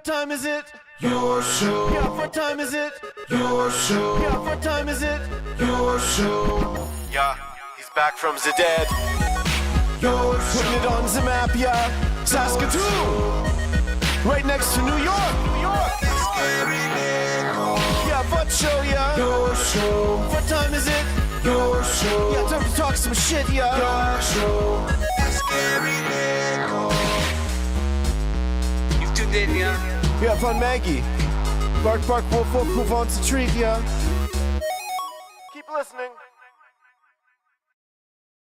time is it? Your show. Yeah, what time is it? Your show. Yeah, what time is it? Your show. Yeah, he's back from the dead. Your show. Putting it on the map, yeah. Saskatoon. Right next to New York. New York. Yeah, what show, yeah? Your show. What time is it? Your show. Yeah, time to talk some shit, yeah. Your show. You've tuned in, yeah? Yeah, fun Maggie. Bark, bark, wolf, wolf, who wants a treat, yeah? Keep listening.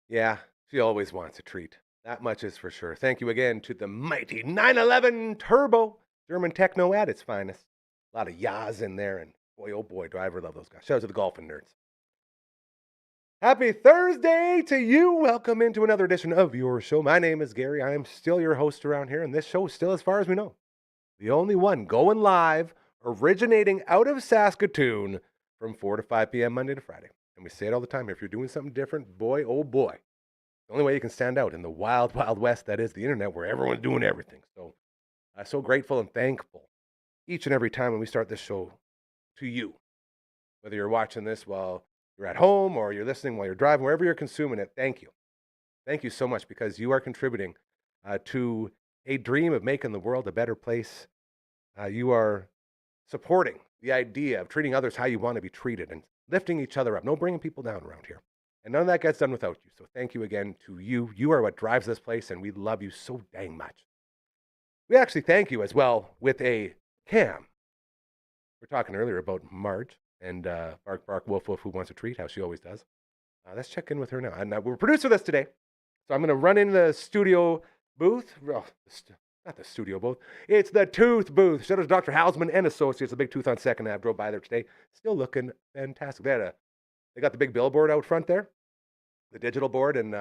Yeah, she always wants a treat. That much is for sure. Thank you again to the mighty 911 Turbo, German techno at its finest. A lot of yas in there, and boy, oh boy, do I ever love those guys. Shout out to the golfing nerds. Happy Thursday to you. Welcome into another edition of your show. My name is Gary. I am still your host around here, and this show is still, as far as we know, the only one going live, originating out of Saskatoon from 4 to 5 p.m. Monday to Friday. And we say it all the time. If you're doing something different, boy, oh boy, the only way you can stand out in the wild, wild west, that is the internet, where everyone's doing everything. So so grateful and thankful each and every time when we start this show to you. Whether you're watching this while you're at home or you're listening while you're driving, wherever you're consuming it, thank you. Thank you so much, because you are contributing to a dream of making the world a better place. You are supporting the idea of treating others how you want to be treated and lifting each other up. No bringing people down around here. And none of that gets done without you. So thank you again to you. You are what drives this place, and we love you so dang much. We actually thank you as well with a cam. We were talking earlier about Marge and Bark Bark Wolf Wolf, who wants a treat, how she always does. Let's check in with her now. And we're producer this today. So I'm going to run in the studio booth. Oh, not the studio booth. It's the tooth booth. Shout out to Dr. Hausman and Associates, the big tooth on 2nd Ave. Drove by there today. Still looking fantastic. They got the big billboard out front there, the digital board, and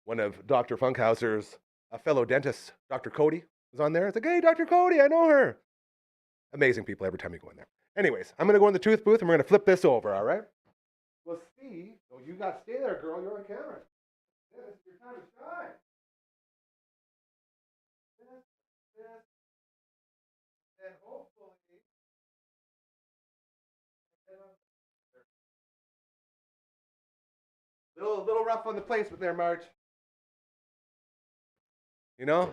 one of Dr. Funkhauser's fellow dentists, Dr. Cody, was on there. It's like, hey, Dr. Cody, I know her. Amazing people every time you go in there. Anyways, I'm going to go in the tooth booth, and we're going to flip this over, all right? Well, Steve, oh, you got to stay there, girl. You're on camera. Yeah, this is your time to shine. And hopefully, little rough on the placement there, Marge. You know,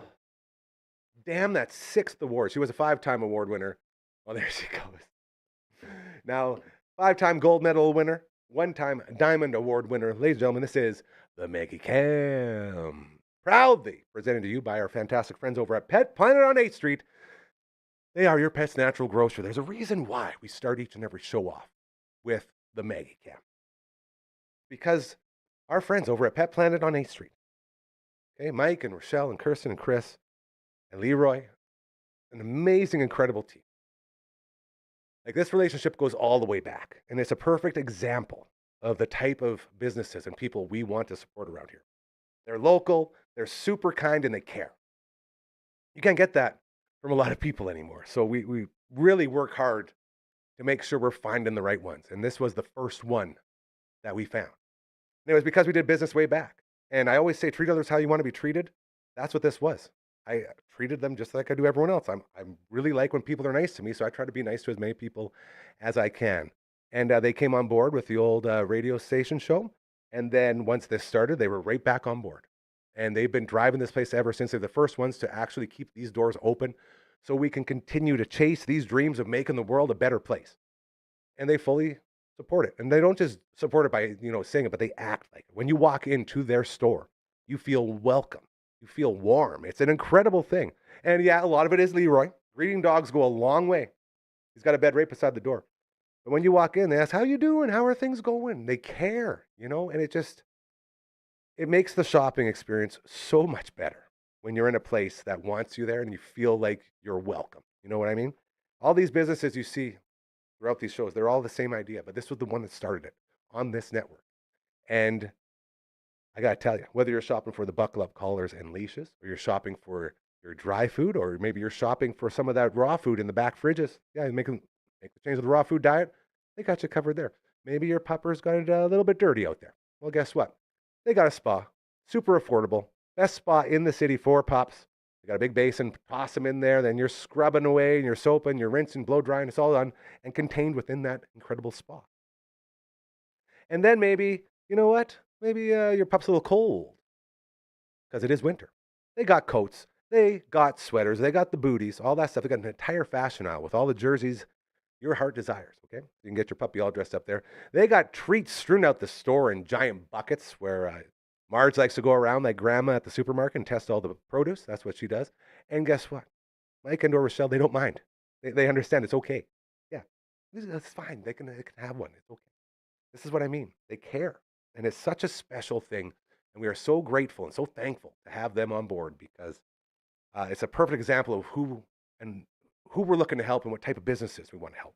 damn that 6th award. She was a 5-time award winner. Oh, there she goes. Now, 5-time gold medal winner, 1-time diamond award winner. Ladies and gentlemen, this is the Maggie Cam. Proudly presented to you by our fantastic friends over at Pet Planet on 8th Street. They are your pet's natural grocer. There's a reason why we start each and every show off with the Maggie Cam. Because our friends over at Pet Planet on 8th Street, okay, Mike and Rochelle and Kirsten and Chris and Leroy, an amazing, incredible team. Like, this relationship goes all the way back, and it's a perfect example of the type of businesses and people we want to support around here. They're local, they're super kind, and they care. You can't get that from a lot of people anymore. So we really work hard to make sure we're finding the right ones. And this was the first one that we found. And it was because we did business way back. And I always say, treat others how you want to be treated. That's what this was. I treated them just like I do everyone else. I'm really like when people are nice to me, so I try to be nice to as many people as I can. And they came on board with the old radio station show. And then once this started, they were right back on board. And they've been driving this place ever since. They're the first ones to actually keep these doors open so we can continue to chase these dreams of making the world a better place. And they fully support it. And they don't just support it by, saying it, but they act like it. When you walk into their store, you feel welcome. You feel warm. It's an incredible thing. And yeah, a lot of it is Leroy. Greeting dogs go a long way. He's got a bed right beside the door. But when you walk in, they ask, how you doing? How are things going? They care, and it makes the shopping experience so much better when you're in a place that wants you there and you feel like you're welcome. You know what I mean? All these businesses you see throughout these shows, they're all the same idea, but this was the one that started it on this network. And I got to tell you, whether you're shopping for the buckle up collars and leashes, or you're shopping for your dry food, or maybe you're shopping for some of that raw food in the back fridges, yeah, make the change of the raw food diet, they got you covered there. Maybe your pupper's got it a little bit dirty out there. Well, guess what? They got a spa, super affordable, best spa in the city for pups. You got a big basin, toss them in there, then you're scrubbing away and you're soaping, you're rinsing, blow drying, it's all done and contained within that incredible spa. And then maybe, you know what? Maybe your pup's a little cold because it is winter. They got coats, they got sweaters, they got the booties, all that stuff. They got an entire fashion aisle with all the jerseys your heart desires, okay? You can get your puppy all dressed up there. They got treats strewn out the store in giant buckets where Marge likes to go around like grandma at the supermarket and test all the produce. That's what she does. And guess what? Mike and or Rochelle, they don't mind. They understand it's okay. Yeah, it's fine. They can have one. It's okay. This is what I mean. They care. And it's such a special thing. And we are so grateful and so thankful to have them on board because it's a perfect example of who we're looking to help and what type of businesses we want to help.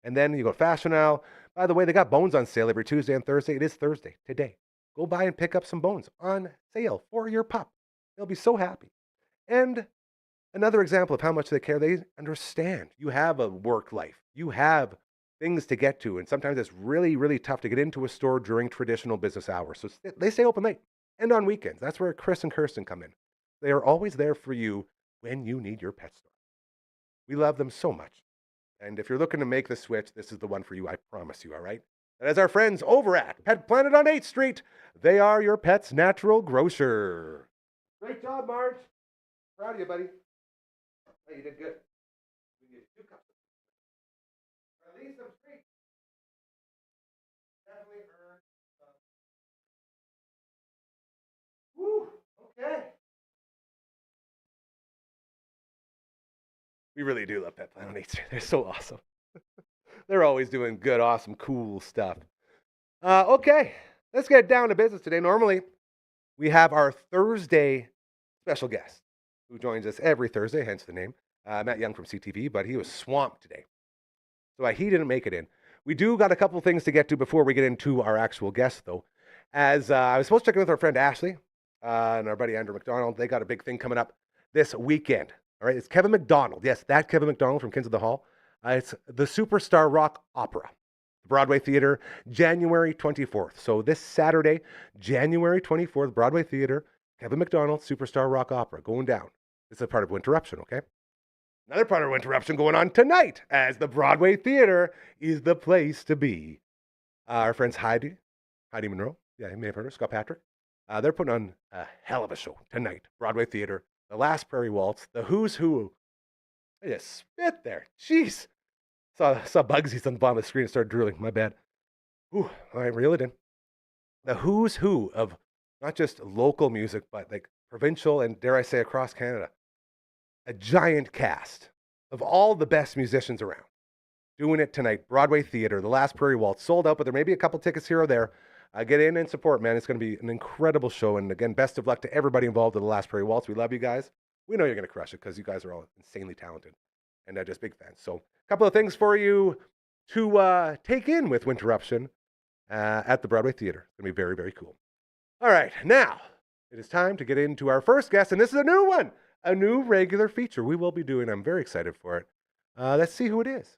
And then you go to Fashion Now. By the way, they got bones on sale every Tuesday and Thursday. It is Thursday today. Go by and pick up some bones on sale for your pup. They'll be so happy. And another example of how much they care, they understand. You have a work life. You have things to get to. And sometimes it's really, really tough to get into a store during traditional business hours. So they stay open late and on weekends. That's where Chris and Kirsten come in. They are always there for you when you need your pet store. We love them so much. And if you're looking to make the switch, this is the one for you, I promise you, all right? That is our friends over at Pet Planet on 8th Street. They are your pet's natural grocer. Great job, Marge. Proud of you, buddy. Oh, you did good. We need 2 cups. Release some treats. Definitely earned some. Woo, okay. We really do love Pet Planet on 8th Street. They're so awesome. They're always doing good, awesome, cool stuff. Okay, let's get down to business today. Normally, we have our Thursday special guest who joins us every Thursday, hence the name, Matt Young from CTV, but he was swamped today. So he didn't make it in. We do got a couple things to get to before we get into our actual guest, though. As I was supposed to check in with our friend Ashley and our buddy Andrew McDonald. They got a big thing coming up this weekend. All right, it's Kevin McDonald. Yes, that Kevin McDonald from Kids of the Hall. It's the Superstar Rock Opera, Broadway Theater, January 24th. So this Saturday, January 24th, Broadway Theater, Kevin McDonald, Superstar Rock Opera, going down. This is a part of Winterruption, okay? Another part of Winterruption going on tonight, as the Broadway Theater is the place to be. Our friends Heidi Monroe, yeah, you may have heard her, Scott Patrick. They're putting on a hell of a show tonight. Broadway Theater, The Last Prairie Waltz, The Who's Who. I just spit there. Jeez. Saw Bugsy's on the bottom of the screen and started drooling. My bad. Ooh, all right, reel it in. The who's who of not just local music, but like provincial and, dare I say, across Canada. A giant cast of all the best musicians around. Doing it tonight. Broadway Theater, The Last Prairie Waltz. Sold out, but there may be a couple tickets here or there. Get in and support, man. It's going to be an incredible show. And again, best of luck to everybody involved in The Last Prairie Waltz. We love you guys. We know you're going to crush it because you guys are all insanely talented and just big fans. So a couple of things for you to take in with Winterruption at the Broadway Theater. It's going to be very, very cool. All right, now it is time to get into our first guest, and this is a new one, a new regular feature we will be doing. I'm very excited for it. Let's see who it is.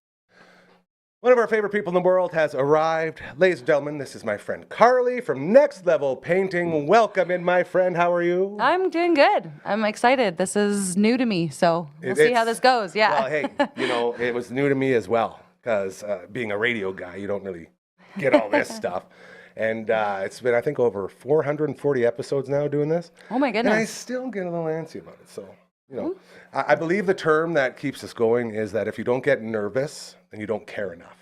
One of our favorite people in the world has arrived. Ladies and gentlemen, this is my friend Carly from Next Level Painting. Welcome in, my friend. How are you? I'm doing good. I'm excited. This is new to me, so we'll see how this goes. Yeah. Well, hey, it was new to me as well, because being a radio guy, you don't really get all this stuff. And it's been, I think, over 440 episodes now doing this. Oh, my goodness. And I still get a little antsy about it. So, I believe the term that keeps us going is that if you don't get nervous, then you don't care enough.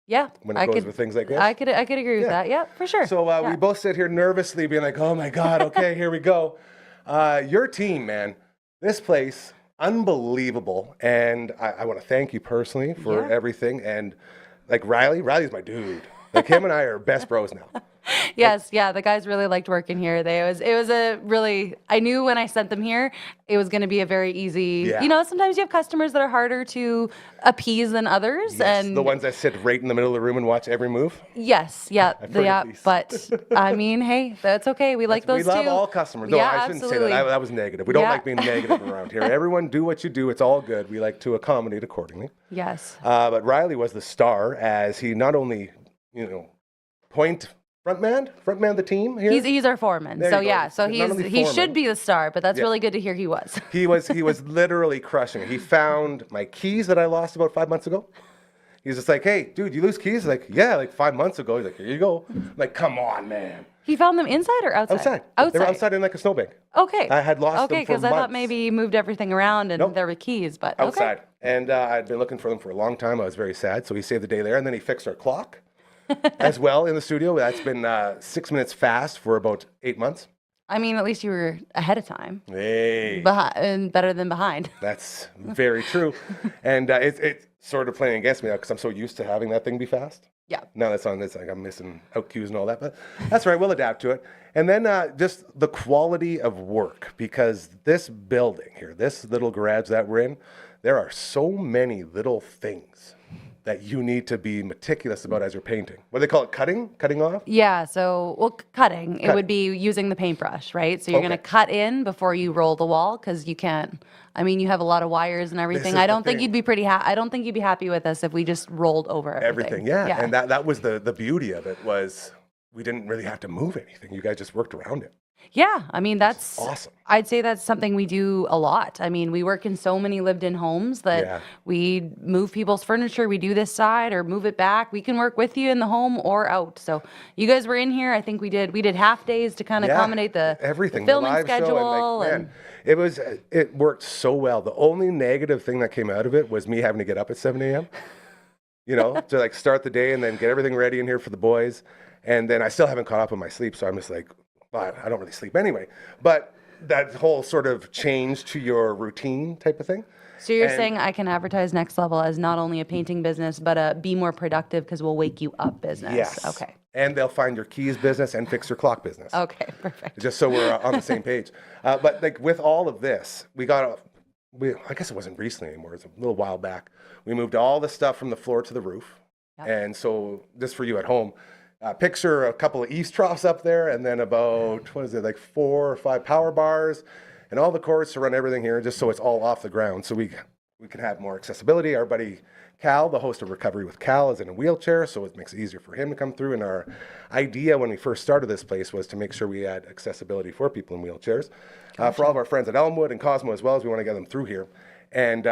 Yeah. When it goes with things like this. I could agree with that. Yeah, for sure. So we both sit here nervously being like, oh, my God, okay, here we go. Your team, man, this place, unbelievable. And I want to thank you personally for everything. And like Riley's my dude. Like him and I are best bros now. Yes, yeah, the guys really liked working here. It was a really, I knew when I sent them here, it was going to be a very easy, sometimes you have customers that are harder to appease than others. Yes, and the ones that sit right in the middle of the room and watch every move. Yes, but I mean, hey, that's okay. We like those too. We love all customers. No, I shouldn't say that. That was negative. We don't like being negative around here. Everyone do what you do. It's all good. We like to accommodate accordingly. Yes. But Riley was the star as he not only, point front man of the team here. He's our foreman. There So you go. yeah, so Not only he foreman. should be the star, but that's Yeah. really good to hear he was. He was literally crushing it. He found my keys that I lost about 5 months ago. He's just like, hey, dude, you lose keys? Like, yeah, like 5 months ago. He's like, here you go. I'm like, come on, man. He found them inside or outside? Outside. They were outside in like a snowbank. Okay. I had lost them Okay, for because I thought months. maybe you moved everything around and there were keys, but Outside. okay. And I'd been looking for them for a long time. I was very sad. So he saved the day there. And then he fixed our clock as well in the studio. That's been 6 minutes fast for about 8 months. I mean, at least you were ahead of time. Hey. And better than behind. That's very true. And it's sort of playing against me now because I'm so used to having that thing be fast. Yeah. Now that's on, it's like I'm missing out cues and all that, but that's right. We'll adapt to it. And then just the quality of work, because this building here, this little garage that we're in, there are so many little things that you need to be meticulous about as you're painting. What do they call it? Cutting off? Yeah, so, well, cutting. It would be using the paintbrush, right? So you're going to cut in before you roll the wall because you can't, I mean, you have a lot of wires and everything. is I the don't think thing. you'd be I don't think you'd be happy with us if we just rolled over everything. Yeah. And that was the beauty of it was we didn't really have to move anything. You guys just worked around it. Yeah, I mean, that's awesome. I'd say that's something we do a lot. I mean, we work in so many lived-in homes that we move people's furniture. We do this side or move it back. We can work with you in the home or out. So you guys were in here. I think we did half days to kind of accommodate the everything, the filming live show, schedule. and it worked so well. The only negative thing that came out of it was me having to get up at 7 a.m. You know, to like start the day and then get everything ready in here for the boys. And then I still haven't caught up on my sleep, so I'm just like, well, I don't really sleep anyway. But that whole sort of change to your routine type of thing. So you're saying I can advertise Next Level as not only a painting business, but a be more productive because we'll wake you up business. Yes. Okay. And they'll find your keys business and fix your clock business. Okay, perfect. Just so we're on the same page. But like with all of this, I guess it wasn't recently anymore. It was a little while back. We moved all the stuff from the floor to the roof. Yep. And so just for you at home, picture a couple of eaves troughs up there and then about, 4 or 5 power bars and all the cords to run everything here just so it's all off the ground so we can have more accessibility. Our buddy Cal, the host of Recovery with Cal, is in a wheelchair, so it makes it easier for him to come through. And our idea when we first started this place was to make sure we had accessibility for people in wheelchairs. For all of our friends at Elmwood and Cosmo as well, as we want to get them through here. And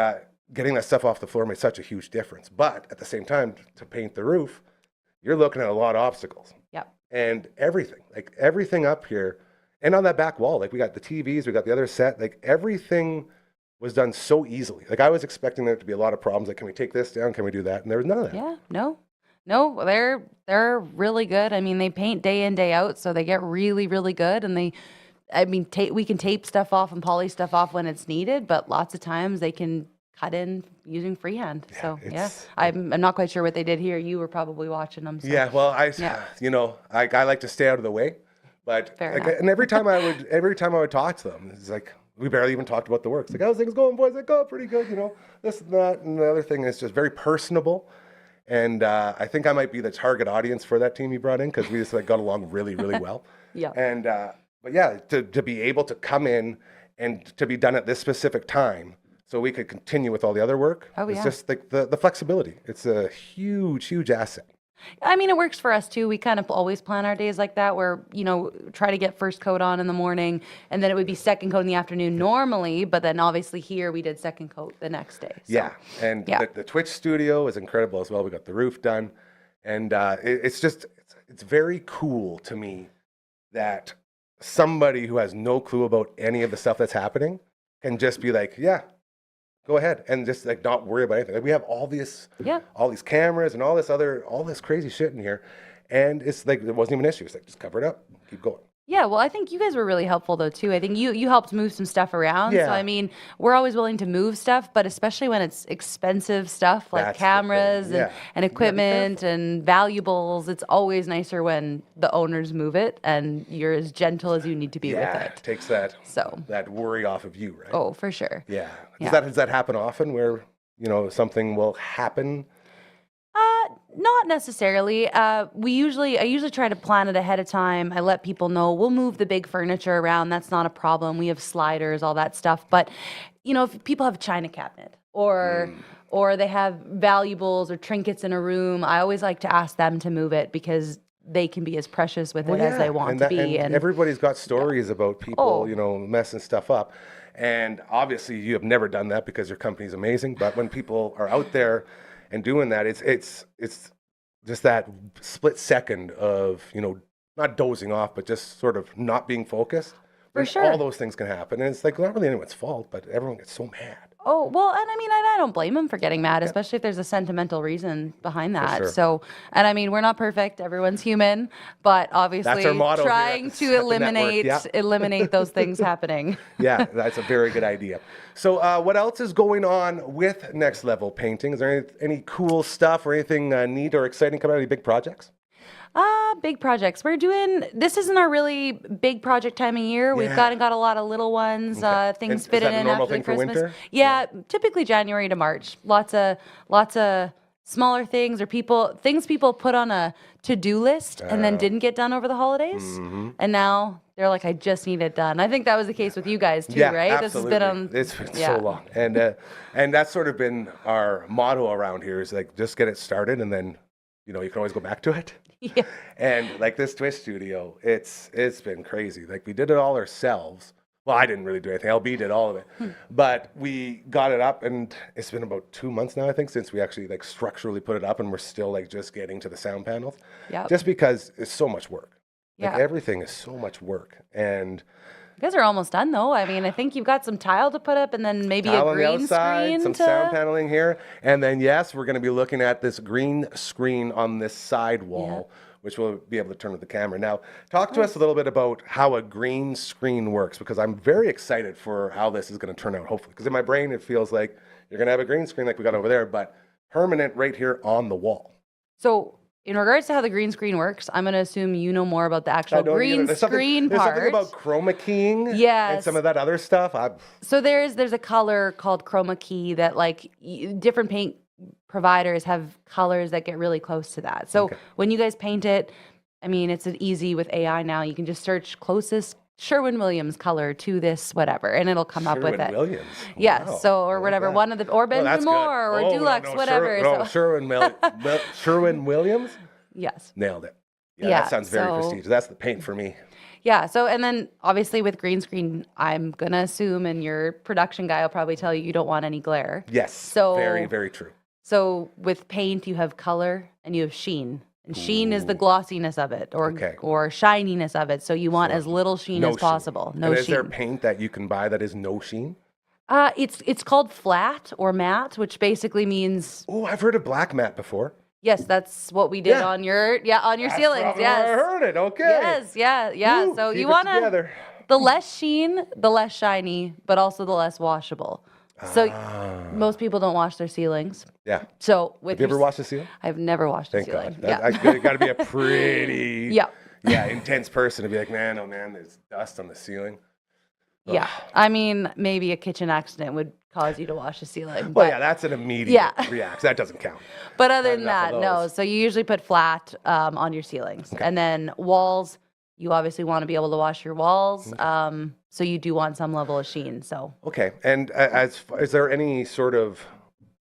getting that stuff off the floor made such a huge difference. But at the same time, to paint the roof, you're looking at a lot of obstacles. Yep. And everything up here, and on that back wall, like we got the TVs, we got the other set, like everything was done so easily. Like I was expecting there to be a lot of problems. Like, can we take this down? Can we do that? And there was none of that. Yeah, no, they're really good. I mean, they paint day in, day out, so they get really, really good. And we can tape stuff off and polish stuff off when it's needed, but lots of times they can cut in using freehand. So I'm not quite sure what they did here. You were probably watching them. So. Yeah, well, I like to stay out of the way, but and every time I would talk to them, it's like we barely even talked about the work. It's like, how's things going, boys? Like, oh, pretty good, this and that. And the other thing is just very personable. And I think I might be the target audience for that team you brought in because we just got along really, really well. Yeah. And but yeah, to be able to come in and to be done at this specific time so we could continue with all the other work. It's just like the flexibility. It's a huge, huge asset. I mean, it works for us too. We kind of always plan our days like that where, try to get first coat on in the morning and then it would be second coat in the afternoon normally, but then obviously here we did second coat the next day. So, yeah. And the Twitch studio is incredible as well. We got the roof done. And it's very cool to me that somebody who has no clue about any of the stuff that's happening can just be like, yeah, go ahead and just not worry about anything. Like we have all these cameras and all this crazy shit in here, and it's like it wasn't even an issue. It's like just cover it up, keep going. Yeah, well, I think you guys were really helpful though too. I think you helped move some stuff around. Yeah. So I mean, we're always willing to move stuff, but especially when it's expensive stuff like That's cameras the thing. and equipment and valuables, it's always nicer when the owners move it and you're as gentle as you need to be with it. It takes that worry off of you, right? Oh, for sure. Yeah. Does that happen often where, something will happen? Not necessarily. I usually try to plan it ahead of time. I let people know we'll move the big furniture around. That's not a problem. We have sliders, all that stuff. But, if people have a china cabinet or they have valuables or trinkets in a room, I always like to ask them to move it because they can be as precious with it as they want to be. And everybody's got stories about people, messing stuff up. And obviously you have never done that because your company's amazing. But when people are out there and doing that, it's just that split second of, not dozing off, but just sort of not being focused. For sure. All those things can happen. And it's like not really anyone's fault, but everyone gets so mad. Oh, well, and I mean, I don't blame them for getting mad, especially if there's a sentimental reason behind that. sure. So, and I mean, we're not perfect. Everyone's human, but obviously That's our motto here at trying the to network, eliminate those things happening. Yeah, that's a very good idea. So what else is going on with Next Level Painting? Is there any cool stuff or anything neat or exciting coming out? Any big projects? Big projects. This isn't our really big project time of year. We've got a lot of little ones, things fitting in after Christmas. Winter? Yeah, typically January to March. Lots of smaller things or things people put on a to-do list and then didn't get done over the holidays. Mm-hmm. And now they're like, I just need it done. I think that was the case with you guys too, right? Absolutely. This has been It's so long. And that's sort of been our motto around here is like, just get it started and then, you can always go back to it. Yeah. And like this Twist studio, it's been crazy. Like we did it all ourselves. Well, I didn't really do anything. LB did all of it. But we got it up and it's been about 2 months now, I think, since we actually like structurally put it up and we're still like just getting to the sound panels. Yep. Just because it's so much work. Like Yeah. everything is so much work. And You guys are almost done though. I mean, I think you've got some tile to put up and then maybe tile a on the green outside, screen. some sound paneling here. And then, yes, we're going to be looking at this green screen on this side wall, which we'll be able to turn with the camera. Now, talk to us a little bit about how a green screen works, because I'm very excited for how this is going to turn out, hopefully. Because in my brain, it feels like you're going to have a green screen like we got over there, but permanent right here on the wall. So, in regards to how the green screen works, I'm going to assume you know more about the actual green screen There's part. something about chroma keying and Yes. some of that other stuff. So there's a color called chroma key that different paint providers have colors that get really close to that. So when you guys paint it, I mean, it's an easy with AI now. You can just search closest Sherwin-Williams color to this whatever, and it'll come up with it. Sherwin-Williams. Yes, Wow. so or whatever, one of the or Benjamin Moore or Dulux, whatever. Sherwin-Williams. Yes. Nailed it. Yeah, Yeah, that sounds very so- prestigious. That's the paint for me. Yeah. So, and then obviously with green screen, I'm going to assume, and your production guy will probably tell you don't want any glare. Yes. So- very, very true. So with paint, you have color and you have sheen. And sheen is the glossiness of it or shininess of it. So you want as little sheen as possible. No and sheen. is there paint that you can buy that is no sheen? It's called flat or matte, which basically means Oh, I've heard of black matte before. yes, that's what we did Yeah. on your ceilings. I Yes. heard it. Okay. Yes, yeah. Woo, So keep you it want to together. the less sheen, the less shiny, but also the less washable. So most people don't wash their ceilings. Yeah. So with Have you ever washed the ceiling? I've never washed Thank a ceiling. God. I got to be a pretty Yeah. intense person to be like, man, oh man, there's dust on the ceiling. Yeah. I mean, maybe a kitchen accident would cause you to wash a ceiling. Well, but, yeah, that's an immediate Yeah. reaction. That doesn't count. but other than enough that, of no. those. So you usually put flat on your ceilings. And then walls, you obviously want to be able to wash your walls. So you do want some level of sheen. So Okay. And is there any sort of,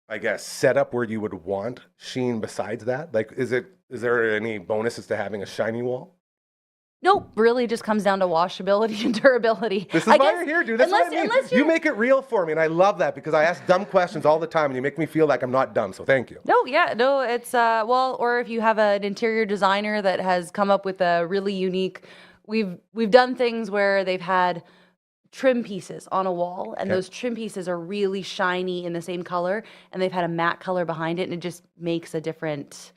I guess, setup where you would want sheen besides that? Like, is there any bonuses to having a shiny wall? nope, really just comes down to washability and durability. This is I why guess you're here, dude. That's what I mean. unless You you're make it real for me, and I love that because I ask dumb questions all the time, and you make me feel like I'm not dumb. So thank you. No, yeah, no, it's or if you have an interior designer that has come up with a really unique, we've done things where they've had trim pieces on a wall, and those trim pieces are really shiny in the same color, and they've had a matte color behind it, and it just makes a different.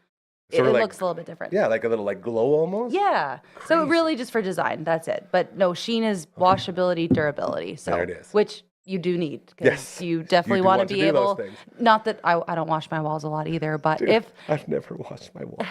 It Sort of like- looks a little bit different. Yeah, like a little like glow almost. Yeah. So really just for design, that's it. But no, sheen is washability, durability. So There it is. which you do need because Yes. you definitely You do want want to to be do those able. things. Not that I don't wash my walls a lot either, but Dude, if I've never washed my walls.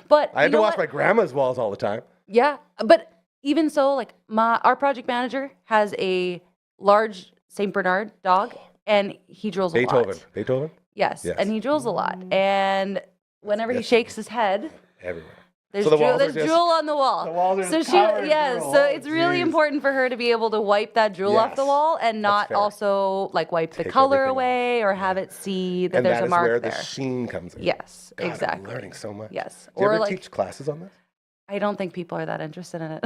but I have you to know wash what? my grandma's walls all the time. Yeah, but even so, like our project manager has a large Saint Bernard dog, and he drills a lot. Beethoven. Yes, Yes. and he drills a lot. And whenever he Yes. shakes his head, Everywhere. there's So the walls are there's just- drool on the wall. the walls are so just she, covered in yeah, drool. so Oh, it's really geez. important for her to be able to wipe that drool off the Yes, wall and not fair. also like wipe the Take color everything off. away or have it see that And there's that a is mark where there. the sheen comes in. Yes, God, exactly. I'm learning so much. Yes. Do you Or ever like teach classes on this? I don't think people are that interested in it.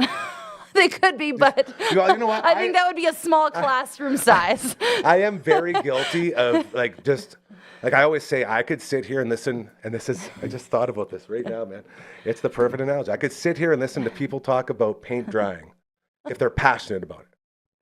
They could be, but You know what? I think that would be a small classroom size. I am very guilty of like just like I always say I could sit here and listen, and this is I just thought about this right now, man. It's the perfect analogy. I could sit here and listen to people talk about paint drying if they're passionate about it.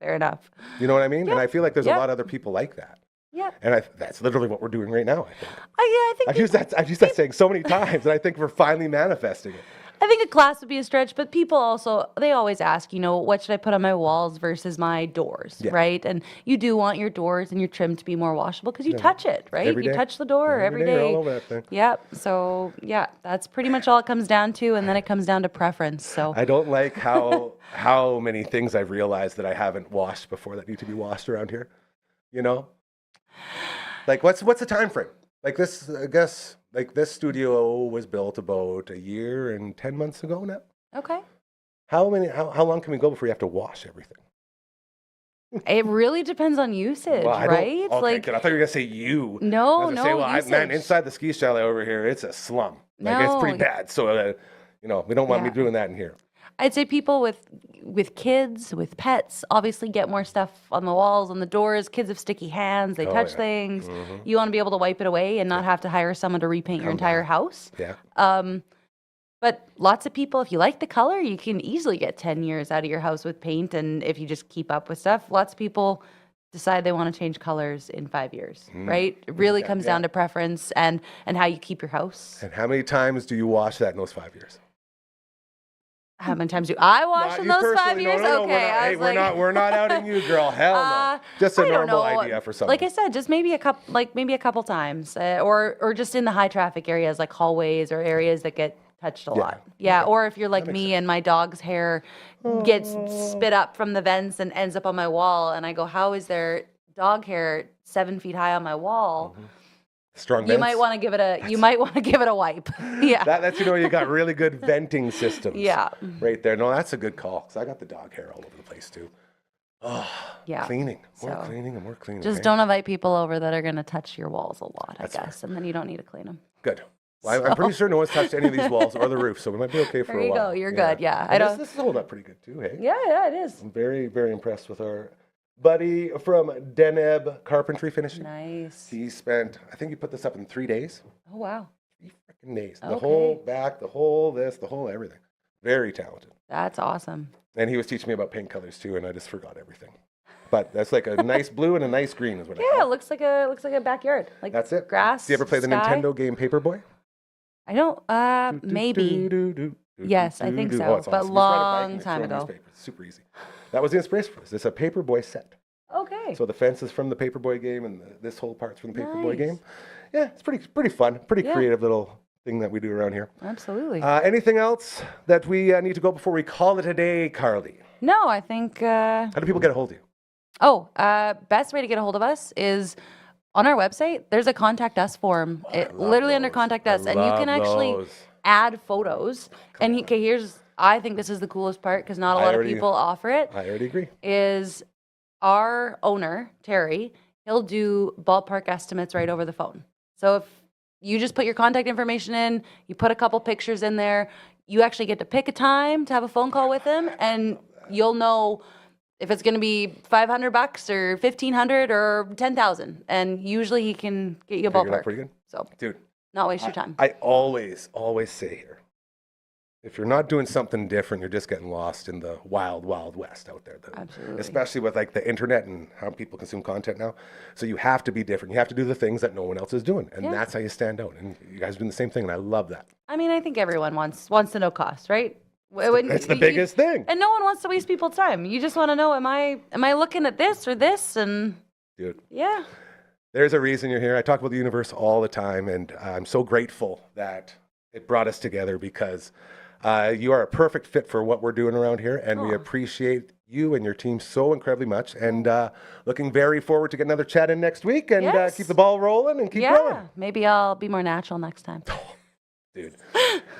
Fair enough. You know what I mean? Yeah. And I feel like there's Yeah. a lot of other people like that. Yeah. And that's literally what we're doing right now, I think. I think I've used that saying so many times, and I think we're finally manifesting it. I think a class would be a stretch, but people also, they always ask, what should I put on my walls versus my doors, Yeah. right? And you do want your doors and your trim to be more washable because you touch it, right? Every You day. touch the door every You're day. all over that thing. Yep. So, yeah, that's pretty much all it comes down to. And then it comes down to preference. So, I don't like how many things I've realized that I haven't washed before that need to be washed around here. Like what's the time frame? Like this, I guess, like this studio was built about a year and 10 months ago now. okay. How long can we go before you have to wash everything? It really depends on usage, Well, I don't- right? Okay, Like, good. I thought you were gonna say you. No, I was gonna no, say, well, man, usage. inside the ski chalet over here, it's a slum. Like it's pretty No. bad. So, we don't want me Yeah. doing that in here. I'd say people with kids, with pets, obviously get more stuff on the walls, on the doors. Kids have sticky hands; they touch yeah. things. You want to be able to wipe it away and not have to hire someone to repaint your entire house. Yeah. But lots of people, if you like the color, you can easily get 10 years out of your house with paint, and if you just keep up with stuff, lots of people decide they want to change colors in 5 years, right? It really comes down to preference and how you keep your house. And how many times do you wash that in those 5 years? How many times do I wash Not in you those 5 personally. years? No, Okay, I was like, we're not outing you, girl. Hell no. Just a I don't normal know. idea for someone. Like I said, just maybe a couple times, or just in the high traffic areas like hallways or areas that get touched a lot. Yeah, or if you're like me and my dog's hair gets spit up from the vents and ends up on my wall, and I go, how is there dog hair 7 feet high on my wall? Strong You vents. might want to give it a wipe. Yeah. That's you got really good venting systems. Yeah. Right there. No, that's a good call. Because I got the dog hair all over the place too. Oh, Yeah. cleaning. More So, cleaning and more cleaning. Just right? don't invite people over that are going to touch your walls a lot, That's I guess, and then you don't need to clean them. Good. Well, I'm pretty sure no one's touched any of these walls or the roof, so we might be okay for There a you while. go. You're good. Yeah. And this is holding up pretty good too, hey? Yeah, it is. I'm very, very impressed with our buddy from Deneb Carpentry Finishing. Nice. He spent, I think he put this up in 3 days. Oh, wow. 3 freaking days. The Okay. whole back, the whole this, the whole everything. Very talented. That's awesome. And he was teaching me about paint colors too, and I just forgot everything. But that's like a nice blue and a nice green is what I Yeah, call it looks like a backyard. Like That's it. grass. Do you ever play the sky. Nintendo game Paperboy? I don't. Maybe. Yes, I think so, it's but awesome. You just ride a bike long and you time throw ago. newspapers. It's super easy. That was the inspiration for this. It's a Paperboy set. Okay. So the fence is from the Paperboy game, and this whole part's from the Paperboy Nice. game. Yeah, it's pretty fun. Pretty Yeah. creative little thing that we do around here. Absolutely. Anything else that we need to go before we call it a day, Carly? No, I think. How do people get a hold of you? Best way to get a hold of us is on our website. There's a contact us form. Literally under those. contact I us, and you can love actually those. add photos. And I think this is the coolest part because not a I lot of already- people offer it. I already agree. Is our owner, Terry, he'll do ballpark estimates right over the phone. So if you just put your contact information in, you put a couple pictures in there, you actually get to pick a time to have a phone call with him, and you'll know if it's going to be $500 or $1,500 or $10,000. And usually he can get you a Figured out ballpark. pretty good. So Dude, not waste your time. I always say here, if you're not doing something different, you're just getting lost in the wild, wild west out there. Absolutely. Especially with like the internet and how people consume content now. So you have to be different. You have to do the things that no one else is doing. And Yeah. that's how you stand out. And you guys are doing the same thing. And I love that. I mean, I think everyone wants to know cost, right? It's the biggest thing. And no one wants to waste people's time. You just want to know, am I looking at this or this? And Dude, yeah. there's a reason you're here. I talk about the universe all the time. And I'm so grateful that it brought us together because you are a perfect fit for what we're doing around here. And we Aw. appreciate you and your team so incredibly much. And looking very forward to get another chat in next week and Yes. keep the ball rolling and keep Yeah. growing. Maybe I'll be more natural next time. Dude,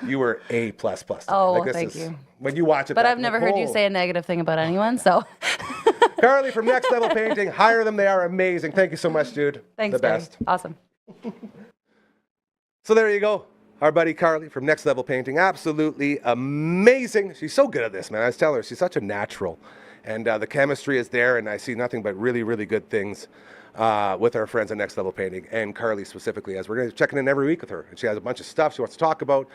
you were A++. today. Oh, this thank is- you. When you watch it, But back, I've never heard you Nicole, say a negative thing about anyone, so Carly from Next Level Painting, hire them. They are amazing. Thank you so much, dude. thanks, The Gary. best. Awesome. So there you go. our buddy Carly from Next Level Painting. Absolutely amazing. She's so good at this, man. I was telling her, she's such a natural. And the chemistry is there, and I see nothing but really, really good things with our friends at Next Level Painting, and Carly specifically, as we're going to be checking in every week with her. And she has a bunch of stuff she wants to talk about,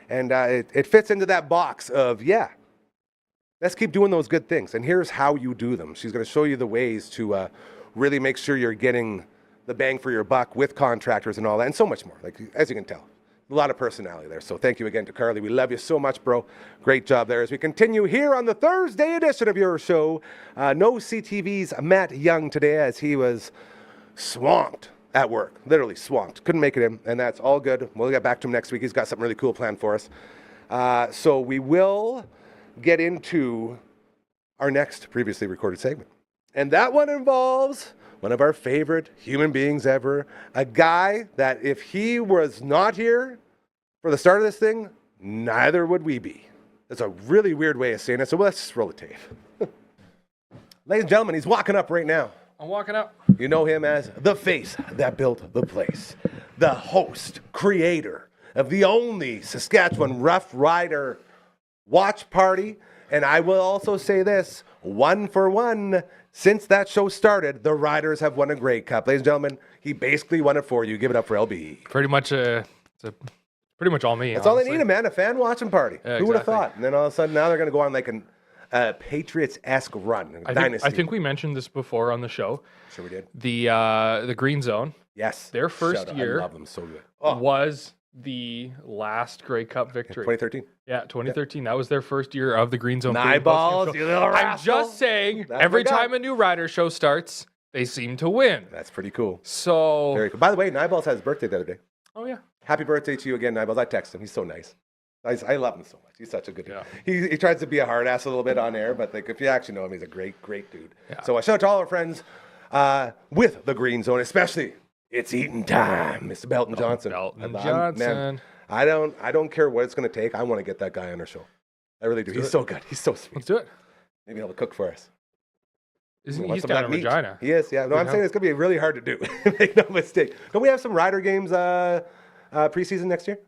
and it fits into that box of, let's keep doing those good things. And here's how you do them. She's going to show you the ways to really make sure you're getting the bang for your buck with contractors and all that, and so much more. Like, as you can tell, a lot of personality there. So thank you again to Carly. We love you so much, bro. Great job there. As we continue here on the Thursday edition of your show, no CTV's Matt Young today, as he was swamped at work, literally swamped. Couldn't make it in, and that's all good. We'll get back to him next week. He's got something really cool planned for us. So we will get into our next previously recorded segment. And that one involves one of our favorite human beings ever, a guy that if he was not here for the start of this thing, neither would we be. That's a really weird way of saying it, so let's just roll the tape. Ladies and gentlemen, he's walking up right now. I'm walking up. You know him as the face that built the place, the host, creator of the only Saskatchewan Rough Rider watch party. And I will also say this, 1 for 1, since that show started, the Riders have won a Grey Cup. Ladies and gentlemen, he basically won it for you. Give it up for LB. Pretty much pretty much all me. That's all they need, man, a fan watching party. Yeah, Who would have exactly. thought? And then all of a sudden, now they're going to go on like a Patriots-esque run, dynasty. I think we mentioned this before on the show. Sure we did. The Green Zone. Yes. Their first Shout out. year I love them so good. was the last Grey Cup victory. 2013. Yeah, 2013. That was their first year of the Green Zone. Eyeballs, you little I'm rascal. just saying, That's every my guy. time a new Rider show starts, they seem to win. That's pretty cool. So, Very cool. By the way, Nyballs had his birthday the other day. oh yeah. Happy birthday to you again, Nyballs. I text him. He's so nice. I love him so much. He's such a good dude. Yeah. He tries to be a hard ass a little bit on air, but like if you actually know him, he's a great, great dude. Yeah. So shout out to all our friends with the Green Zone, especially it's eating time, Mr. Belton Johnson. Belton Man, Johnson. I don't care what it's going to take. I want to get that guy on our show. I really do. He's so good. He's so sweet. Let's do it. Maybe he'll cook for us. Isn't Want he's some down of in that meat. Regina? He is, yeah. No, I'm saying it's going to be really hard to do. Make no mistake. Don't we have some Rider games preseason next year?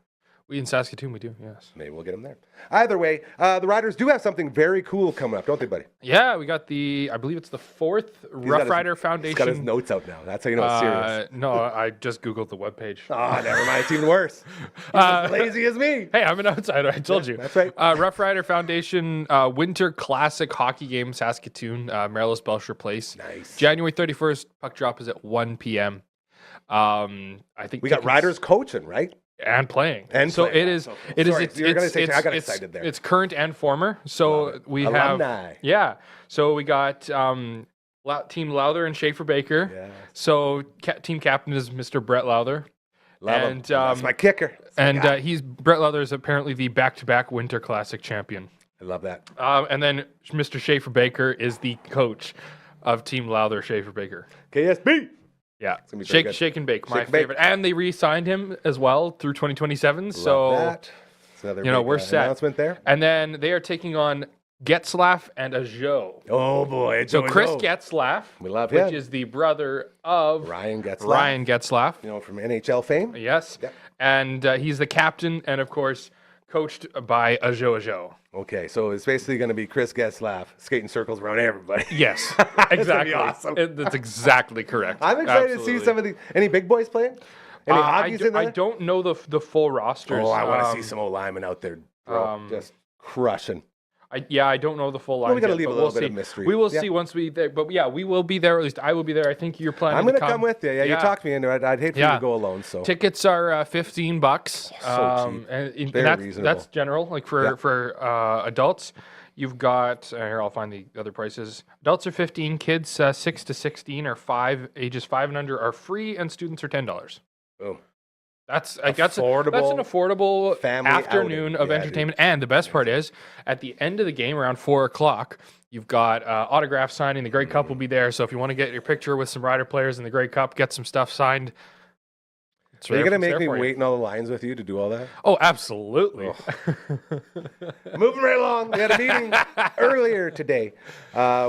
We in Saskatoon, we do, yes. Maybe we'll get him there. Either way, the Riders do have something very cool coming up, don't they, buddy? Yeah, we got I believe it's the 4th Rough Rider Foundation. He's got his notes out now. That's how you know it's serious. No, I just Googled the webpage. Oh, never mind. It's even worse. He's as lazy as me. Hey, I'm an outsider. I told you. That's right. Rough Rider Foundation Winter Classic Hockey Game, Saskatoon, Marilys Belcher Place. Nice. January 31st. Puck drop is at 1 p.m. I think We got Riders coaching, right? and playing. And so playing. it is. So cool. It is. Sorry, It's, you were gonna it's, say, it's, I got it's, excited there. it's current and former. So we Alumni. have. Yeah. So we got Team Lowther and Schaefer Baker. Yeah. So team captain is Mr. Brett Lowther. Love him. And, That's my kicker. That's my And guy. Brett Lowther is apparently the back-to-back Winter Classic champion. I love that. And then Mr. Schaefer Baker is the coach of Team Lowther Schaefer Baker. KSB. Yeah, gonna be very good. Shake and Bake, my Shake and bake. favorite. And they re-signed him as well through 2027. So Love that. It's another you know, big, we're set. announcement there. And then they are taking on Getzlaff and Ajo. Oh boy. So Chris Joe. Getzlaff, We love which him. is the brother of Ryan Getzlaff. Ryan Getzlaff. You know, from NHL fame. Yes. Yep. And he's the captain and, of course, coached by Ajo. Okay, so it's basically going to be Chris Getzlaff skating circles around everybody. Yes, gonna be exactly. awesome. That's exactly correct. I'm excited to Absolutely. see some of the any big boys playing. Any hockey's in there? I don't know the full rosters. Oh, I want to see some old linemen out there, bro, just crushing. I don't know the full line. Well, we gotta leave a little bit of mystery. We will Yeah. see once we there. But yeah, we will be there. At least I will be there. I think you're planning. I'm going going to to come with you. Yeah, you talked me into it. I'd hate for you to go alone. So Tickets are $15. so cheap. And Very that's, reasonable. that's general. Like for adults, you've got here. I'll find the other prices. Adults are 15. Kids 6 to 16 or ages 5 and under are free, and students are $10. boom. That's an Affordable affordable family afternoon outing. of Yeah, entertainment. And the best part is, at the end of the game, around 4 o'clock, you've got autograph signing. The Grey Cup will be there. So if you want to get your picture with some Rider players in the Grey Cup, get some stuff signed. Are you going to make there me for you. wait in all the lines with you to do all that? Oh, absolutely. Moving right along. We had a meeting earlier today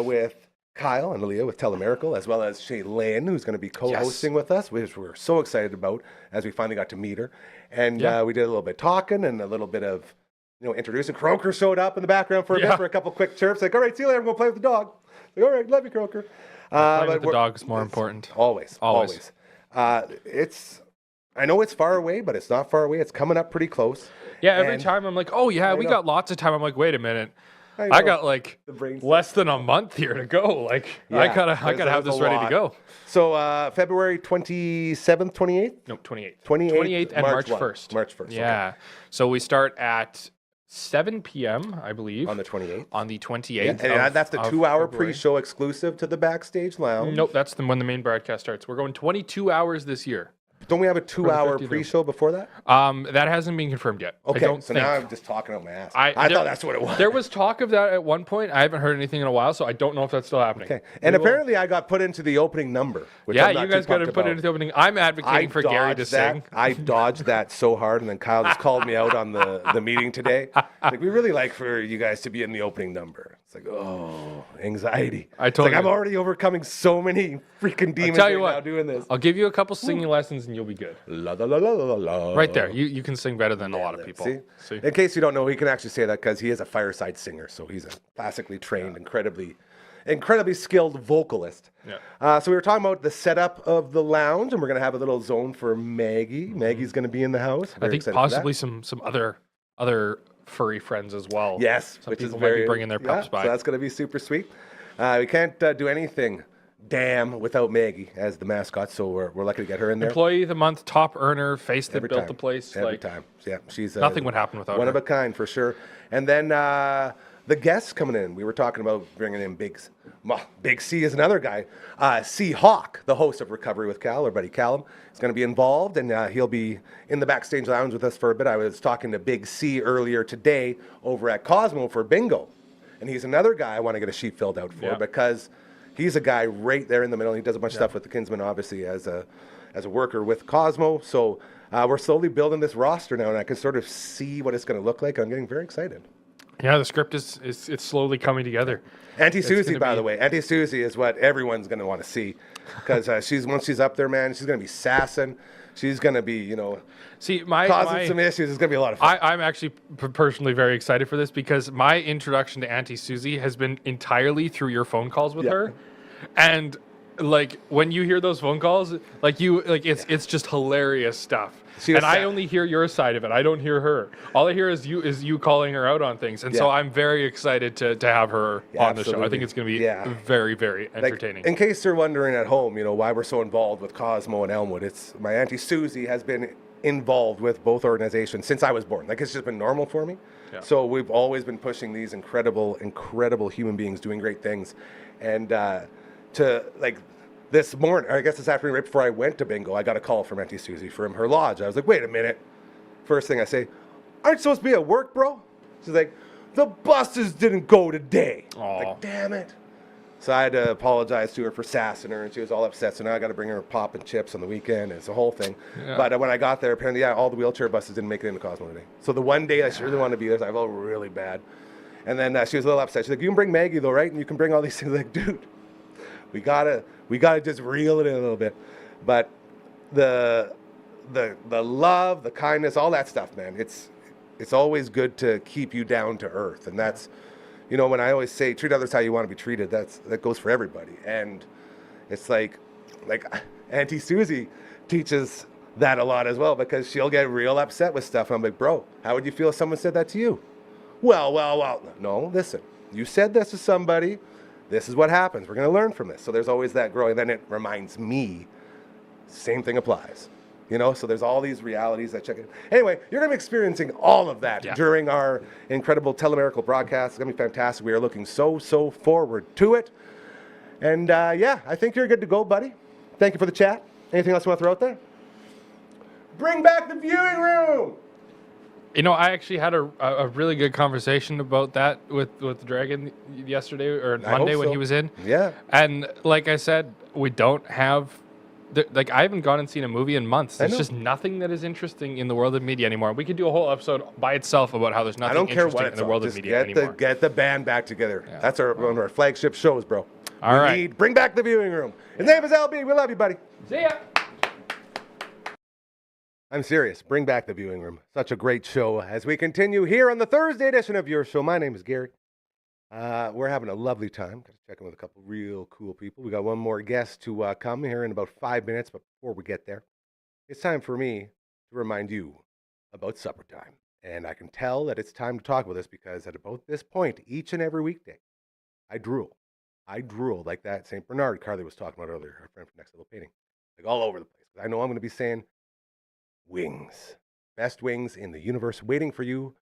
with Kyle and Aaliyah with Telemiracle, as well as Shaylin, who's going to be co-hosting with us, which we're so excited about as we finally got to meet her. And we did a little bit talking and a little bit of, introducing. Croker showed up in the background for a bit for a couple quick chirps. Like, all right, see you later. I'm going to play with the dog. Like, all right, love you, Croker. Playing with the dog is more important. Always. I know it's far away, but it's not far away. It's coming up pretty close. Yeah, every time I'm like, oh yeah, we got lots of time. I'm like, wait a minute. I got like less than a month here to go. Like I gotta have this ready to go. So February 27th, 28th? No, 28th. 28th and March 1st. March 1st. Yeah. Okay. So we start at 7 p.m., I believe. On the 28th. On the 28th. Yeah. And that's the 2-hour pre-show exclusive to the Backstage Lounge. Nope, that's when the main broadcast starts. We're going 22 hours this year. Don't we have a 2-hour pre-show before that? That hasn't been confirmed yet. Okay, I don't so think. now I'm just talking out my ass. I thought that's what it was. There was talk of that at one point. I haven't heard anything in a while, so I don't know if that's still happening. Okay, and apparently I got put into the opening number. Which yeah, I'm not you guys got to put into the opening. I'm advocating for Gary to sing. I dodged that so hard, and then Kyle just called me out on the meeting today. Like, we really like for you guys to be in the opening number. It's like, oh, anxiety. I told you. I'm already overcoming so many freaking demons now doing this. I'll give you a couple singing lessons, and you'll be good. La, la, la, la, la, la. Right there. You can sing better than a lot of people. See? In case you don't know, he can actually say that because he is a fireside singer. So he's a classically trained, incredibly skilled vocalist. Yeah. So we were talking about the setup of the lounge, and we're going to have a little zone for Maggie. Maggie's going to be in the house. I think possibly some other furry friends as well. Yes, some which people is might be bringing their pups by. So that's going to be super sweet. We can't do anything without Maggie as the mascot, so we're lucky to get her in there. Employee of the month, top earner, face that built the place. Every time. Yeah, she's nothing would happen without one her. of a kind for sure. And then the guests coming in. We were talking about bringing in Big C is another guy. C Hawk, the host of Recovery with Cal, our buddy Callum, is going to be involved, and he'll be in the backstage lounge with us for a bit. I was talking to Big C earlier today over at Cosmo for bingo, and he's another guy I want to get a sheet filled out for because he's a guy right there in the middle. He does a bunch of stuff with the Kinsman, obviously, as a worker with Cosmo. So we're slowly building this roster now, and I can sort of see what it's going to look like. I'm getting very excited. Yeah, the script is it's slowly coming together. Auntie Susie, by the way. Auntie Susie is what everyone's going to want to see because once she's up there, man, she's going to be sassing. She's going to be, causing some issues. It's going to be a lot of fun. I'm actually personally very excited for this because my introduction to Auntie Susie has been entirely through your phone calls with her. And like when you hear those phone calls, it's just hilarious stuff. I only hear your side of it. I don't hear her. All I hear is you calling her out on things. And so I'm very excited to have her on the show. I think it's going to be very, very entertaining. In case you're wondering at home, why we're so involved with Cosmo and Elmwood, it's my Auntie Susie has been involved with both organizations since I was born. Like, it's just been normal for me. Yeah. So we've always been pushing these incredible human beings doing great things. And this morning, or I guess this afternoon, right before I went to bingo, I got a call from Auntie Susie from her lodge. I was like, wait a minute. First thing I say, aren't you supposed to be at work, bro? She's like, the buses didn't go today. Like, damn it. So I had to apologize to her for sassing her, and she was all upset. So now I got to bring her pop and chips on the weekend. It's a whole thing. Yeah. But when I got there, apparently, all the wheelchair buses didn't make it into Cosmo today. So the one day I really wanted to be there, so I felt really bad. And then she was a little upset. She's like, you can bring Maggie, though, right? And you can bring all these things. Like, dude, we gotta just reel it in a little bit. But the love, the kindness, all that stuff, man, it's always good to keep you down to earth. And that's, when I always say treat others how you want to be treated, that goes for everybody. And it's like Auntie Susie teaches that a lot as well, because she'll get real upset with stuff. And I'm like, bro, how would you feel if someone said that to you? Well, no, listen, you said this to somebody. This is what happens. We're going to learn from this. So there's always that growing. Then it reminds me, same thing applies. So there's all these realities that check in. Anyway, you're going to be experiencing all of that during our incredible Telemiracle broadcast. It's going to be fantastic. We are looking so forward to it. And I think you're good to go, buddy. Thank you for the chat. Anything else you want to throw out there? Bring back the viewing room. I actually had a really good conversation about that with Dragon yesterday or Monday when he was in. Yeah. And like I said, we don't have... I haven't gone and seen a movie in months. There's just nothing that is interesting in the world of media anymore. We could do a whole episode by itself about how there's nothing interesting in the world of media anymore. Get the band back together. Yeah. That's one of our flagship shows, bro. All right. Bring back the viewing room. His name is LB. We love you, buddy. See ya. I'm serious. Bring back the viewing room. Such a great show as we continue here on the Thursday edition of your show. My name is Gary. We're having a lovely time. Got to check in with a couple real cool people. We got one more guest to come here in about 5 minutes, but before we get there, it's time for me to remind you about supper time. And I can tell that it's time to talk about this because at about this point, each and every weekday, I drool. I drool like that St. Bernard Carly was talking about earlier, our friend from Next Level Painting. Like all over the place. I know I'm going to be saying wings. Best wings in the universe waiting for you.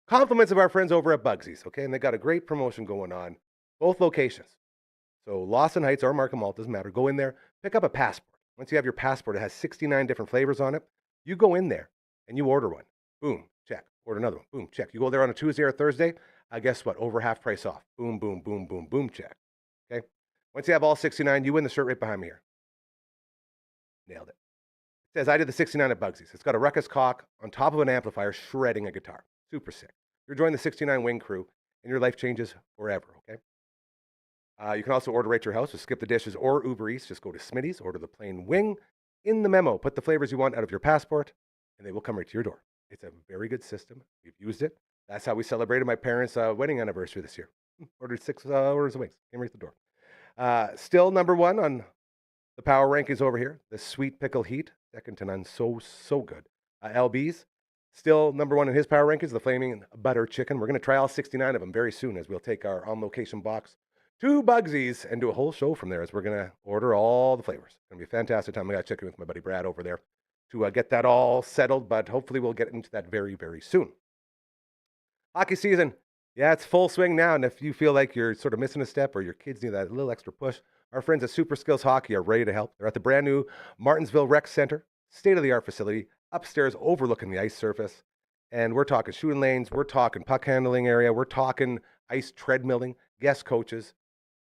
Compliments of our friends over at Bugsy's, okay? And they got a great promotion going on, both locations. So Lawson Heights or Markham Mall, doesn't matter. Go in there, pick up a passport. Once you have your passport, it has 69 different flavors on it. You go in there and you order one. Boom, check. Order another one. Boom, check. You go there on a Tuesday or Thursday, guess what? Over half price off. Boom, boom, boom, boom, boom, check. Okay? Once you have all 69, you win the shirt right behind me here. Nailed it. It says, I did the 69 at Bugsy's. It's got a ruckus cock on top of an amplifier shredding a guitar. Super sick. You're joining the 69 wing crew, and your life changes forever, okay? You can also order right to your house, so skip the dishes or Uber Eats. Just go to Smitty's, order the plain wing. In the memo, put the flavors you want out of your passport, and they will come right to your door. It's a very good system. We've used it. That's how we celebrated my parents' wedding anniversary this year. Ordered 6 orders of wings. Came right to the door. Still number one on the power rankings over here. The Sweet Pickle Heat, second to none. So good. LB's. Still number one in his power rankings, the Flaming Butter Chicken. We're going to try all 69 of them very soon as we'll take our on-location box to Bugsy's and do a whole show from there as we're going to order all the flavors. It's going to be a fantastic time. I got to check in with my buddy Brad over there to get that all settled, but hopefully we'll get into that very, very soon. Hockey season, yeah, it's full swing now, and if you feel like you're sort of missing a step or your kids need that little extra push, our friends at Super Skills Hockey are ready to help. They're at the brand new Martinsville Rec Center, state-of-the-art facility, upstairs overlooking the ice surface. And we're talking shooting lanes, we're talking puck handling area, we're talking ice treadmilling, guest coaches.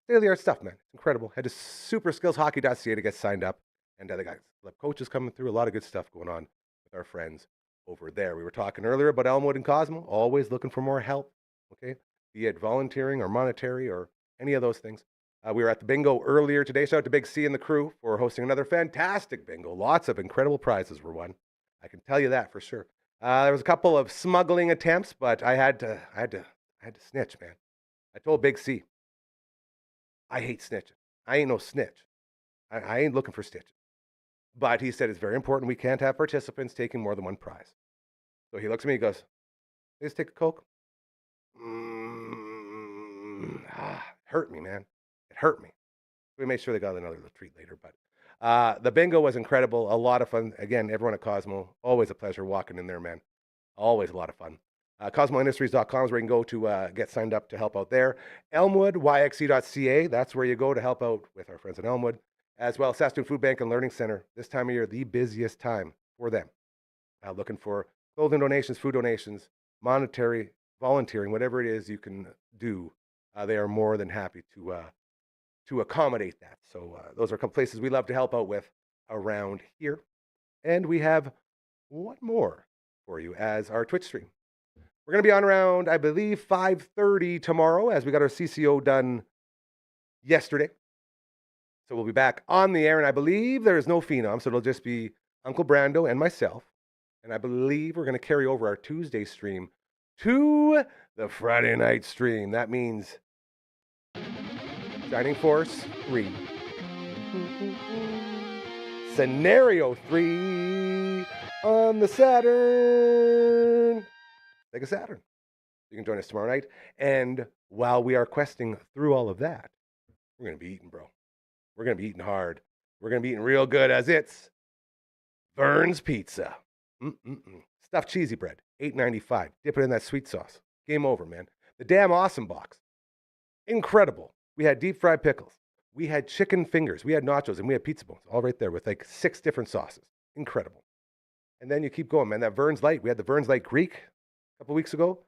State-of-the-art stuff, man. It's incredible. Head to superskillshockey.ca to get signed up. And they got coaches coming through, a lot of good stuff going on with our friends over there. We were talking earlier about Elmwood and Cosmo, always looking for more help, okay? Be it volunteering or monetary or any of those things. We were at the bingo earlier today. Shout out to Big C and the crew for hosting another fantastic bingo. Lots of incredible prizes were won. I can tell you that for sure. There was a couple of smuggling attempts, but I had to snitch, man. I told Big C, I hate snitching. I ain't no snitch. I ain't looking for stitches. But he said it's very important. We can't have participants taking more than one prize. So he looks at me, he goes, "Let's take a Coke." Hurt me, man. It hurt me. We made sure they got another little treat later, but the bingo was incredible. A lot of fun. Again, everyone at Cosmo, always a pleasure walking in there, man. Always a lot of fun. CosmoIndustries.com is where you can go to get signed up to help out there. Elmwood, yxe.ca, that's where you go to help out with our friends in Elmwood. As well, Saskatoon Food Bank and Learning Center. This time of year, the busiest time for them. Looking for clothing donations, food donations, monetary, volunteering, whatever it is you can do. They are more than happy to accommodate that. So those are a couple places we love to help out with around here. And we have one more for you as our Twitch stream. We're going to be on around, I believe, 5:30 tomorrow as we got our CCO done yesterday. So we'll be back on the air, and I believe there is no Phenom, so it'll just be Uncle Brando and myself. And I believe we're going to carry over our Tuesday stream to the Friday night stream. That means Shining Force 3. Scenario 3 on the Saturn. Like a Saturn. You can join us tomorrow night. And while we are questing through all of that, we're going to be eating, bro. We're going to be eating hard. We're going to be eating real good as it's Vern's Pizza. Stuffed cheesy bread, $8.95. Dip it in that sweet sauce. Game over, man. The damn awesome box. Incredible. We had deep fried pickles. We had chicken fingers. We had nachos, and we had pizza bones all right there with like 6 different sauces. Incredible. And then you keep going, man. That Vern's Light. We had the Vern's Light Greek a couple weeks ago.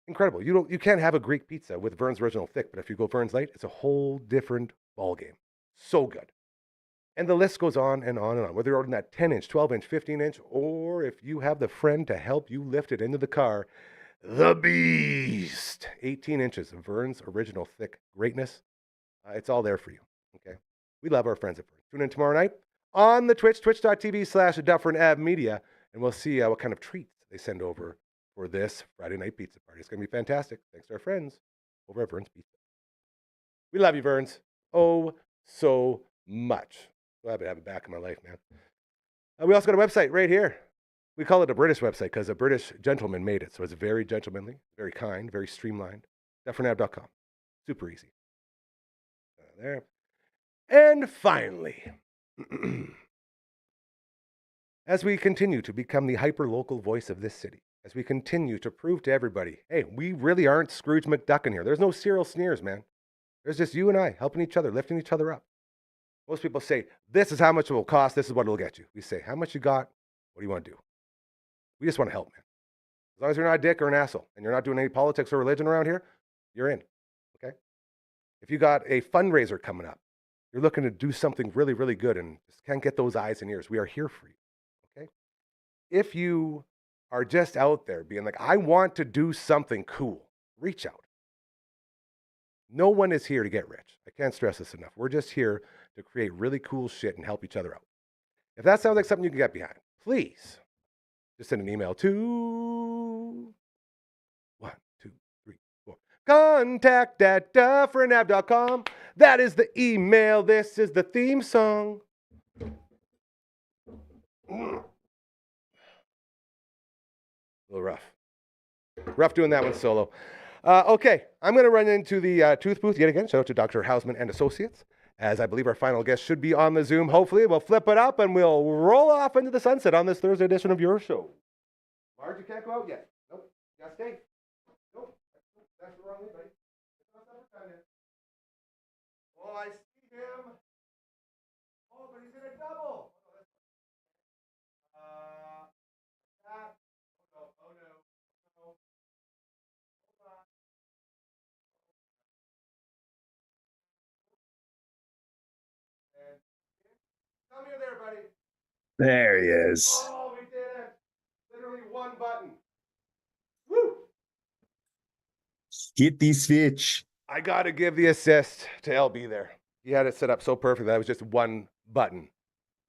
Incredible. You can't have a Greek pizza with Vern's Original Thick, but if you go Vern's Light, it's a whole different ballgame. So good. And the list goes on and on and on. Whether you're ordering that 10-inch, 12-inch, 15-inch, or if you have the friend to help you lift it into the car, the Beast. 18 inches of Vern's Original Thick greatness. It's all there for you. Okay. We love our friends at Ferns. Tune in tomorrow night on the Twitch, twitch.tv/Dufferin Ave Media, and we'll see what kind of treats they send over for this Friday night pizza party. It's going to be fantastic. Thanks to our friends over at Vern's Pizza. We love you, Verns. Oh, so much. So happy to have it back in my life, man. We also got a website right here. We call it a British website because a British gentleman made it. So it's very gentlemanly, very kind, very streamlined. DufferinAve.com. Super easy. There. And finally, as we continue to become the hyper-local voice of this city, as we continue to prove to everybody, hey, we really aren't Scrooge McDuck in here. There's no Cyril Sneers, man. There's just you and I helping each other, lifting each other up. Most people say, this is how much it will cost, this is what it'll get you. We say, how much you got, what do you want to do? We just want to help, man. As long as you're not a dick or an asshole, and you're not doing any politics or religion around here, you're in, okay? If you got a fundraiser coming up, you're looking to do something really, really good and just can't get those eyes and ears, we are here for you, okay? If you are just out there being like, I want to do something cool, reach out. No one is here to get rich. I can't stress this enough. We're just here to create really cool shit and help each other out. If that sounds like something you can get behind, please just send an email to contact@dufferinav.com. That is the email. This is the theme song. A little rough. Rough doing that one solo. Okay, I'm going to run into the tooth booth yet again. Shout out to Dr. Hausman and Associates, as I believe our final guest should be on the Zoom. Hopefully, we'll flip it up and we'll roll off into the sunset on this Thursday edition of your show. Marge, you can't go out yet. Nope, you gotta stay. Nope, that's the wrong way, buddy. It's not summertime yet. Oh, I see him. Oh, but he's in a double. That. Oh, no. Hold on. And come here there, buddy. There he is. Oh, we did it. Literally one button. Woo! Hit the switch. I got to give the assist to LB there. He had it set up so perfect that it was just one button.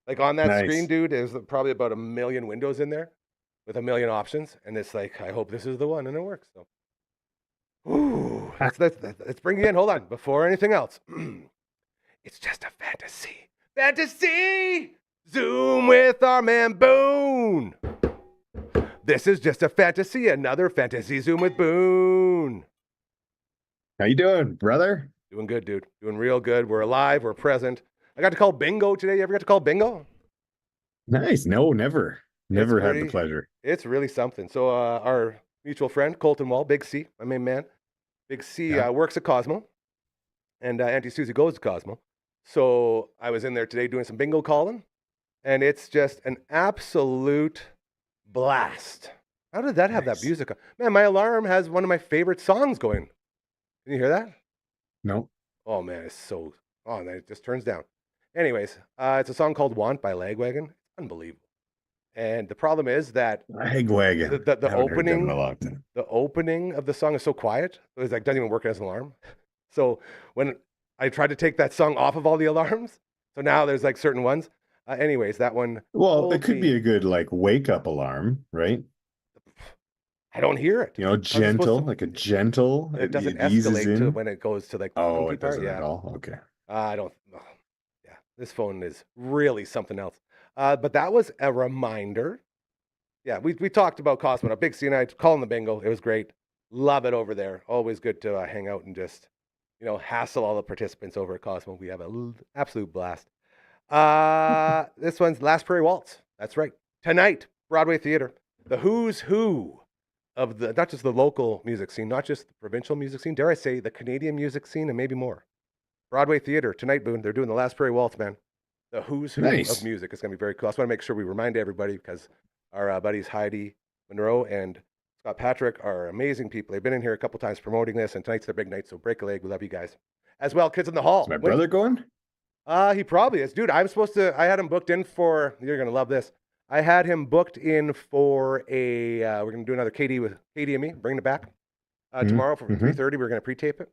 Like on that Nice. screen, dude, there's probably about 1 million windows in there with 1 million options. And it's like, I hope this is the one, and it works. So, ooh, let's bring you in. Hold on. Before anything else, it's just a fantasy. Fantasy! Zoom with our man Boone. This is just a fantasy. Another fantasy Zoom with Boone. How you doing, brother? Doing good, dude. Doing real good. We're alive. We're present. I got to call bingo today. You ever get to call bingo? Nice. No, never. Never had the pretty- pleasure. It's really something. So our mutual friend, Colton Wall, Big C, my main man. Big C Yeah. works at Cosmo. And Auntie Susie goes to Cosmo. So I was in there today doing some bingo calling. And it's just an absolute blast. How did that have that Nice. music on? Man, my alarm has one of my favorite songs going. Can you hear that? No. Oh, man, it's so... Oh, man, it just turns down. Anyways, it's a song called Want by Lagwagon. Unbelievable. And the problem is that Lagwagon. the Haven't heard them opening in a long time. the opening of the song is so quiet. It was like doesn't even work as an alarm. So when I tried to take that song off of all the alarms, so now there's like certain ones. Anyways, that one. Well, it could told be me- a good like wake up alarm, right? I don't hear it. You know, How's it supposed gentle, to- like a gentle. It doesn't eases escalate in. to when it goes to like the Oh, funky it part. doesn't Yeah. at all. Okay. I don't. Oh, yeah, this phone is really something else. But that was a reminder. Yeah, we talked about Cosmo. Big C and I calling the bingo. It was great. Love it over there. Always good to hang out and just, hassle all the participants over at Cosmo. We have an absolute blast. This one's Last Prairie Waltz. That's right. Tonight, Broadway Theater. The who's who of the, not just the local music scene, not just the provincial music scene, dare I say, the Canadian music scene and maybe more. Broadway Theater tonight, Boone. They're doing the Last Prairie Waltz, man. The who's who Nice. of music. It's going to be very cool. I just want to make sure we remind everybody because our buddies Heidi Monroe and Scott Patrick are amazing people. They've been in here a couple times promoting this, and tonight's their big night, so break a leg. We love you guys. As well, Kids in the Hall. Is my brother going? He probably is. Dude, I had him booked in for, you're going to love this. I had him booked in for we're going to do another KD with KD and me, bring it back tomorrow from 3:30. We're going to pre-tape it.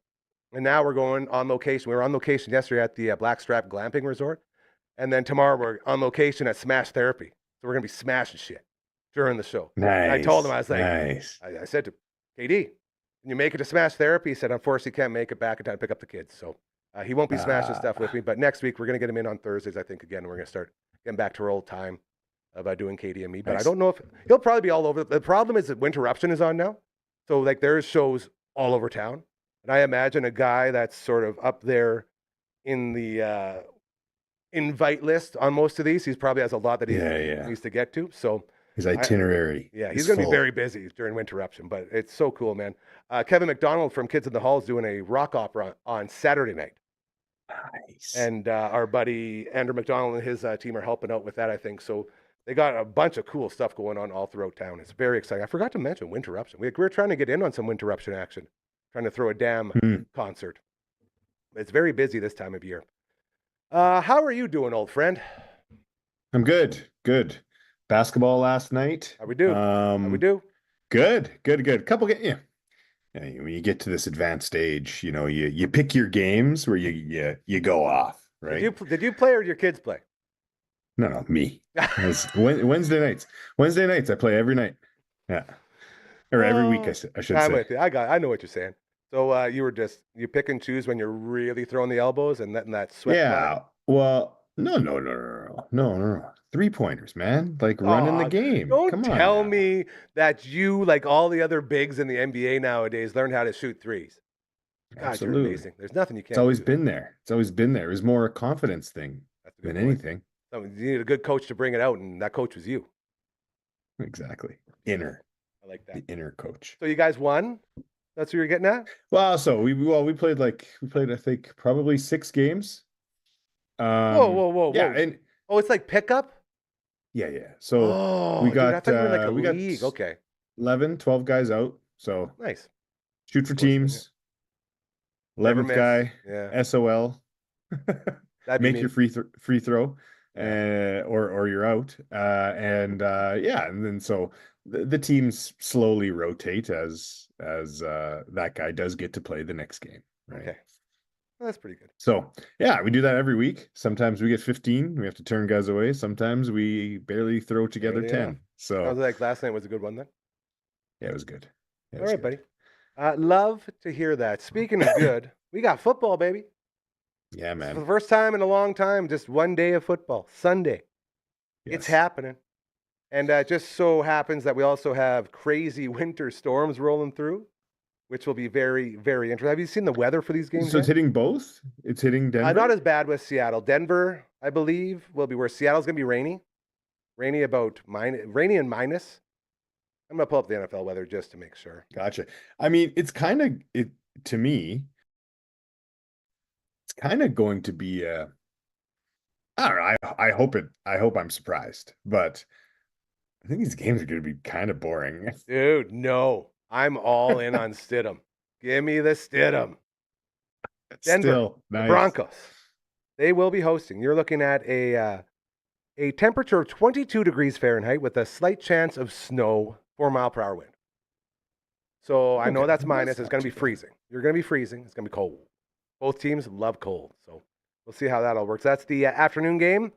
And now we're going on location. We were on location yesterday at the Blackstrap Glamping Resort. And then tomorrow we're on location at Smash Therapy. So we're going to be smashing shit during the show. Nice. And I told him, I was like, nice. I said to KD, can you make it to Smash Therapy? He said, unfortunately, he can't make it back in time to pick up the kids. So he won't be smashing stuff with me. But next week, we're going to get him in on Thursdays, I think, again. And we're going to start getting back to our old time about doing KD and me. But Nice. I don't know if he'll probably be all over. The problem is that Winterruption is on now. So, like, there's shows all over town. And I imagine a guy that's sort of up there in the invite list on most of these, he's probably has a lot that he needs to get to. So his itinerary. He's going to be very busy during Winterruption, but it's so cool, man. Kevin McDonald from Kids in the Hall is doing a rock opera on Saturday night. Nice. And our buddy Andrew McDonald and his team are helping out with that, I think. So they got a bunch of cool stuff going on all throughout town. It's very exciting. I forgot to mention Winterruption. We're trying to get in on some Winterruption action, trying to throw a damn concert. It's very busy this time of year. How are you doing, old friend? I'm good. Good. Basketball last night. How we do? How we do? Good. Couple yeah. When you get to this advanced stage, you pick your games where you go off, right? Did you play or did your kids play? No, me. Wednesday nights. Wednesday nights I play every night. Yeah. Or every week, I should I'm say. with you. I know what you're saying. So you pick and choose when you're really throwing the elbows and letting that sweat. Yeah. Well, no. 3-pointers, man. Like running the game. Don't tell me that you, like all the other bigs in the NBA nowadays, learned how to shoot threes. God, Absolutely. you're amazing. There's nothing you can't. It's always been there. It was more a confidence thing than anything. So you need a good coach to bring it out, and that coach was you. Exactly. Inner. I like that. The inner coach. So you guys won? That's what you're getting at? Well, so we played I think probably 6 games. Whoa. Yeah, and it's like pickup? Yeah. So we got I thought you were in like a we league. got Okay. 11, 12 guys out. So nice. Shoot for teams. 11th guy. Yeah. SOL. Make your free throw. Yeah. Or you're out. And then so the teams slowly rotate as that guy does get to play the next game. Right. Okay. Well, that's pretty good. So yeah, we do that every week. Sometimes we get 15. We have to turn guys away. Sometimes we barely throw together 10. So I was like, last night was a good one then. Yeah, it was good. All right, buddy. Love to hear that. Speaking of good, we got football, baby. Yeah, man. For the first time in a long time, just one day of football, Sunday. Yes. It's happening. And it just so happens that we also have crazy winter storms rolling through, which will be very, very interesting. Have you seen the weather for these games? So it's hitting both? It's hitting Denver? Not as bad with Seattle. Denver, I believe, will be where Seattle's going to be rainy. Rainy and minus. I'm going to pull up the NFL weather just to make sure. Gotcha. I mean, it's kind of, to me, it's kind of going to be I don't know. I hope I'm surprised, but I think these games are going to be kind of boring. Dude, no. I'm all in on Stidham. Give me the Stidham. Denver, Still, nice. The Broncos. They will be hosting. You're looking at a temperature of 22 degrees Fahrenheit with a slight chance of snow, 4-mile-per-hour wind. So I know that's minus. It's going to be freezing. You're going to be freezing. It's going to be cold. Both teams love cold. So we'll see how that all works. That's the afternoon game.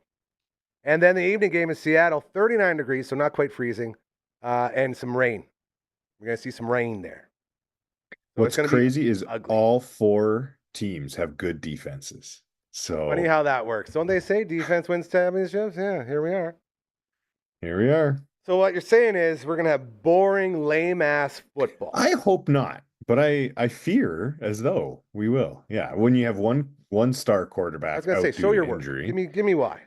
And then the evening game is Seattle, 39 degrees, so not quite freezing, and some rain. We're going to see some rain there. So what's crazy is all 4 teams have good defenses. So funny how that works. Don't they say defense wins championships? Yeah, here we are. Here we are. So what you're saying is we're going to have boring, lame-ass football. I hope not, but I fear as though we will. Yeah, when you have one star quarterback. I was going to say, show your injury. Work. Give me why.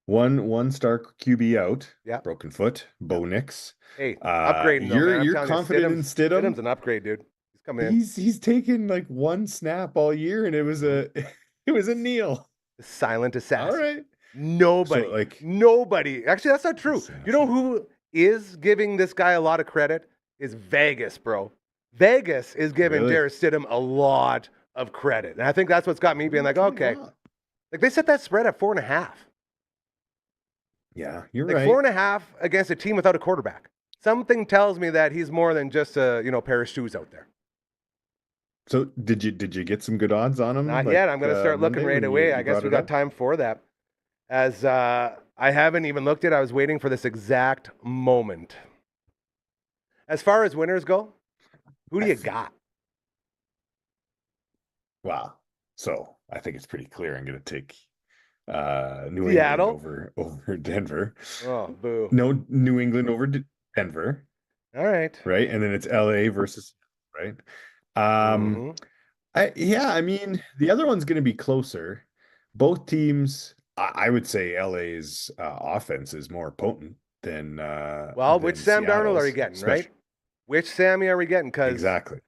One star QB out. Yeah. Broken foot. Bo Nix. Hey, upgrading. You're confident in Stidham? Stidham's an upgrade, dude. He's coming in. He's taken like 1 snap all year, and it was a kneel. The silent assassin. All right. Nobody. So, nobody. Actually, that's not true. You know who is giving this guy a lot of credit? Is Vegas, bro. Vegas is giving Jarrett Stidham a lot of credit. And I think that's what's got me being like, okay. Like they set that spread at 4.5. Yeah, you're like right. 4.5 against a team without a quarterback. Something tells me that he's more than just a pair of shoes out there. So did you get some good odds on him? Not like, yet. I'm going to start looking Monday right when away. you I guess brought we it got up? time for that. As I haven't even looked at it, I was waiting for this exact moment. As far as winners go, who do you got? Wow. So I think it's pretty clear. I'm going to take New England Seattle? over Denver. Oh, boo. No, New England over Denver, All right. right? And then it's LA versus, right? Um, Mhm. I mean, the other one's going to be closer. Both teams, I would say LA's offense is more potent than Well, which Sam Darnold are you Seattle's, getting, especially. right? Which Sammy are we getting? Because Exactly.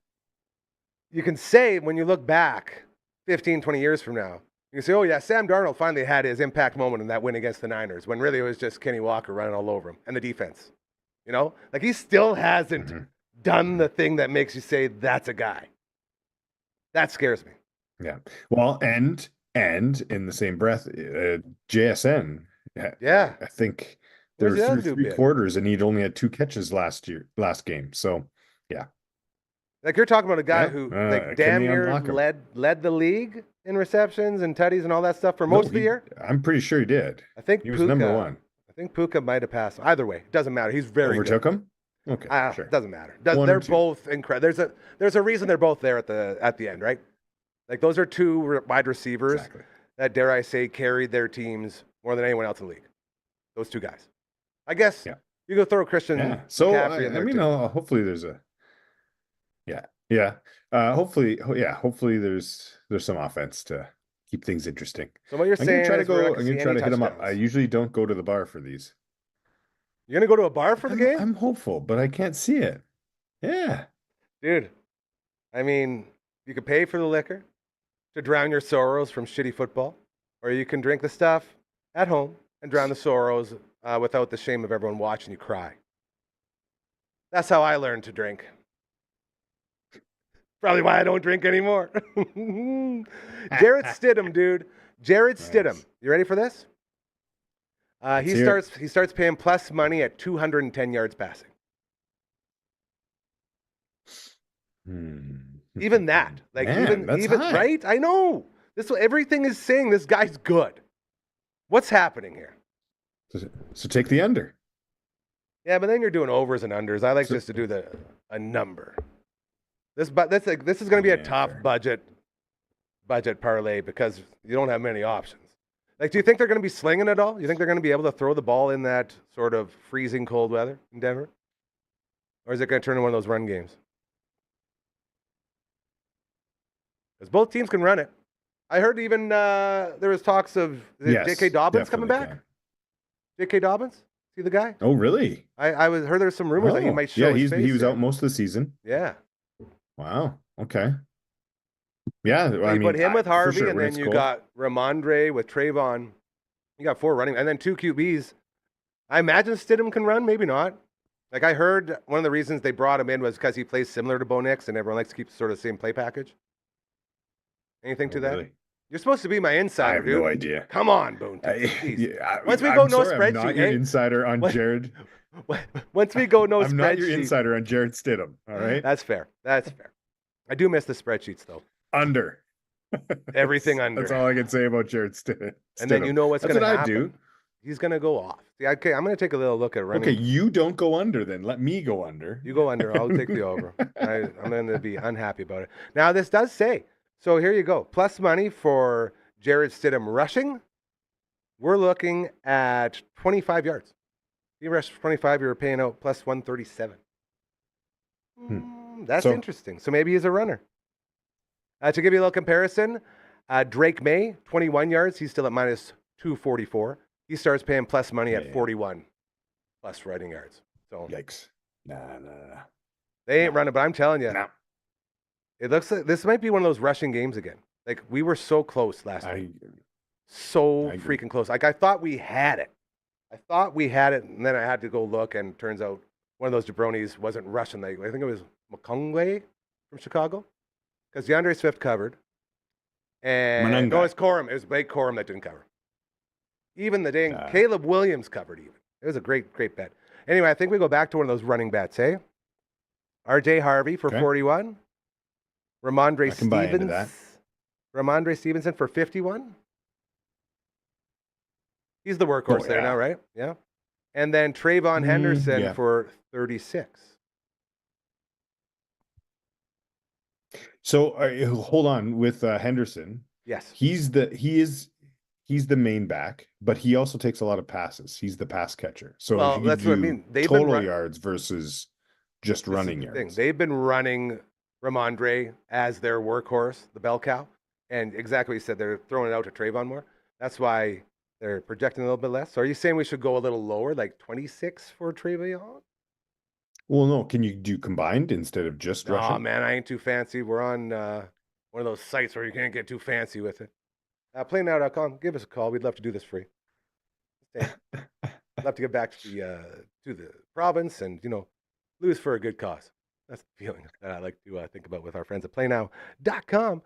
you can say when you look back 15, 20 years from now, you can say, oh, yeah, Sam Darnold finally had his impact moment in that win against the Niners when really it was just Kenny Walker running all over him and the defense. You know? Like he still hasn't Mhm. done the thing that makes you say that's a guy. That scares me. Yeah. Well, and in the same breath, JSN. Yeah. I think Where's there the were other through dude three been? quarters, and he'd only had 2 catches last game. So, yeah. Like you're talking about a guy Yeah, who like can damn they near unlock him? led the league in receptions and tutties and all that stuff for No, most of the year. I'm pretty sure he did. I think He was number 1. I think Puka might have passed. Either way, doesn't matter. He's very Overtook good. him? Okay, sure. Doesn't matter. 1 or They're 2. both incredible. There's a reason they're both there at the end, right? Like those are two wide receivers Exactly. that, dare I say, carried their teams more than anyone else in the league. Those two guys. I guess Yeah. you go throw Christian Yeah. So, McCaffrey in I there mean, too. hopefully there's a yeah. Hopefully there's some offense to keep things interesting. So what you're I'm gonna saying try to is we're not go. gonna I'm see gonna try any to hit him up. I touchdowns. usually don't go to the bar for these. You're gonna go to a bar for the game? I'm hopeful, but I can't see it. Yeah. Dude, I mean, you could pay for the liquor to drown your sorrows from shitty football, or you can drink the stuff at home and drown the sorrows without the shame of everyone watching you cry. That's how I learned to drink. Probably why I don't drink anymore. Jarrett Stidham, dude. Jarrett Nice. Stidham. You ready for this? Let's hear it. He starts paying plus money at 210 yards passing. Even that, like Man, that's even high. right? I know. Everything is saying this guy's good. What's happening here? So take the under. Yeah, but then you're doing overs and unders. I like So- just to do a number. This is going to be a Yeah, tough fair. budget parlay because you don't have many options. Like, do you think they're going to be slinging it all? You think they're going to be able to throw the ball in that sort of freezing cold weather in Denver, or is it going to turn into one of those run games? Because both teams can run it. I heard even there was talks of Yes, J.K. Dobbins coming definitely back. can. J.K. Dobbins, see the guy? Oh, really? I heard there's some rumors that he Oh, might show yeah, his face. he was here. out most of the season. Yeah. Wow. Okay. Yeah, So I you mean, put him with for Harvey, sure, and when then it's you cold. got Ramondre with Trayvon. You got 4 running, and then 2 QBs. I imagine Stidham can run, maybe not. Like I heard one of the reasons they brought him in was because he plays similar to Bo Nix, and everyone likes to keep sort of the same play package. Anything to Oh, that? really? You're supposed to be my I insider, have dude. no idea. Come on, Boone. Jeez. Yeah, Once we I'm go no sorry, I'm not spreadsheet, your eh? insider on What- Jared. Once we go no I'm not your spreadsheet. insider on Jared Stidham. All right. That's fair. That's fair. I do miss the spreadsheets, though. Under. Everything That's- under. That's all I can say about Jared Stidham. And then you know what's That's going to what happen. I do. He's going to go off. See, okay, I'm going to take a little look at running. Okay, you don't go under then. Let me go under. You go under. I'll take the over. I'm going to be unhappy about it. Now, this does say, so here you go. Plus money for Jared Stidham rushing. We're looking at 25 yards. If you rush 25, you're paying out plus 137. That's So- interesting. So maybe he's a runner. To give you a little comparison, Drake May, 21 yards. He's still at minus 244. He starts paying plus money at Yeah. 41 plus running yards. So Yikes. Nah. they ain't running, but I'm telling you, Nah. it looks like this might be one of those rushing games again. Like we were so close last week. So I agree. freaking close. Like I thought we had it. And then I had to go look, and turns out one of those jabronis wasn't rushing. I think it was McConaughey from Chicago, because DeAndre Swift covered. And Monunga. no, it's Corum. It was Blake Corum that didn't cover. Even the dang Caleb Williams covered even. It was a great bet. Anyway, I think we go back to one of those running bets, eh? RJ Harvey for Okay. 41. Ramondre I can buy into that. Stevenson for 51. He's the workhorse there now, right? Yeah. And then Trayvon Henderson yeah. for 36. So hold on with Henderson. Yes. He's the main back, but he also takes a lot of passes. He's the pass catcher. So Well, if you could that's what I do mean. They've total been yards versus just This is running the yards. thing. They've been running Ramondre as their workhorse, the bell cow. And exactly what you said, they're throwing it out to Trayvon more. That's why they're projecting a little bit less. So are you saying we should go a little lower, like 26 for Trayvon? Well, no. Can you do combined instead of just No, rushing? man, I ain't too fancy. We're on one of those sites where you can't get too fancy with it. PlayNow.com. Give us a call. We'd love to do this free. Love to get back to the province and, lose for a good cause. That's the feeling that I like to think about with our friends at PlayNow.com.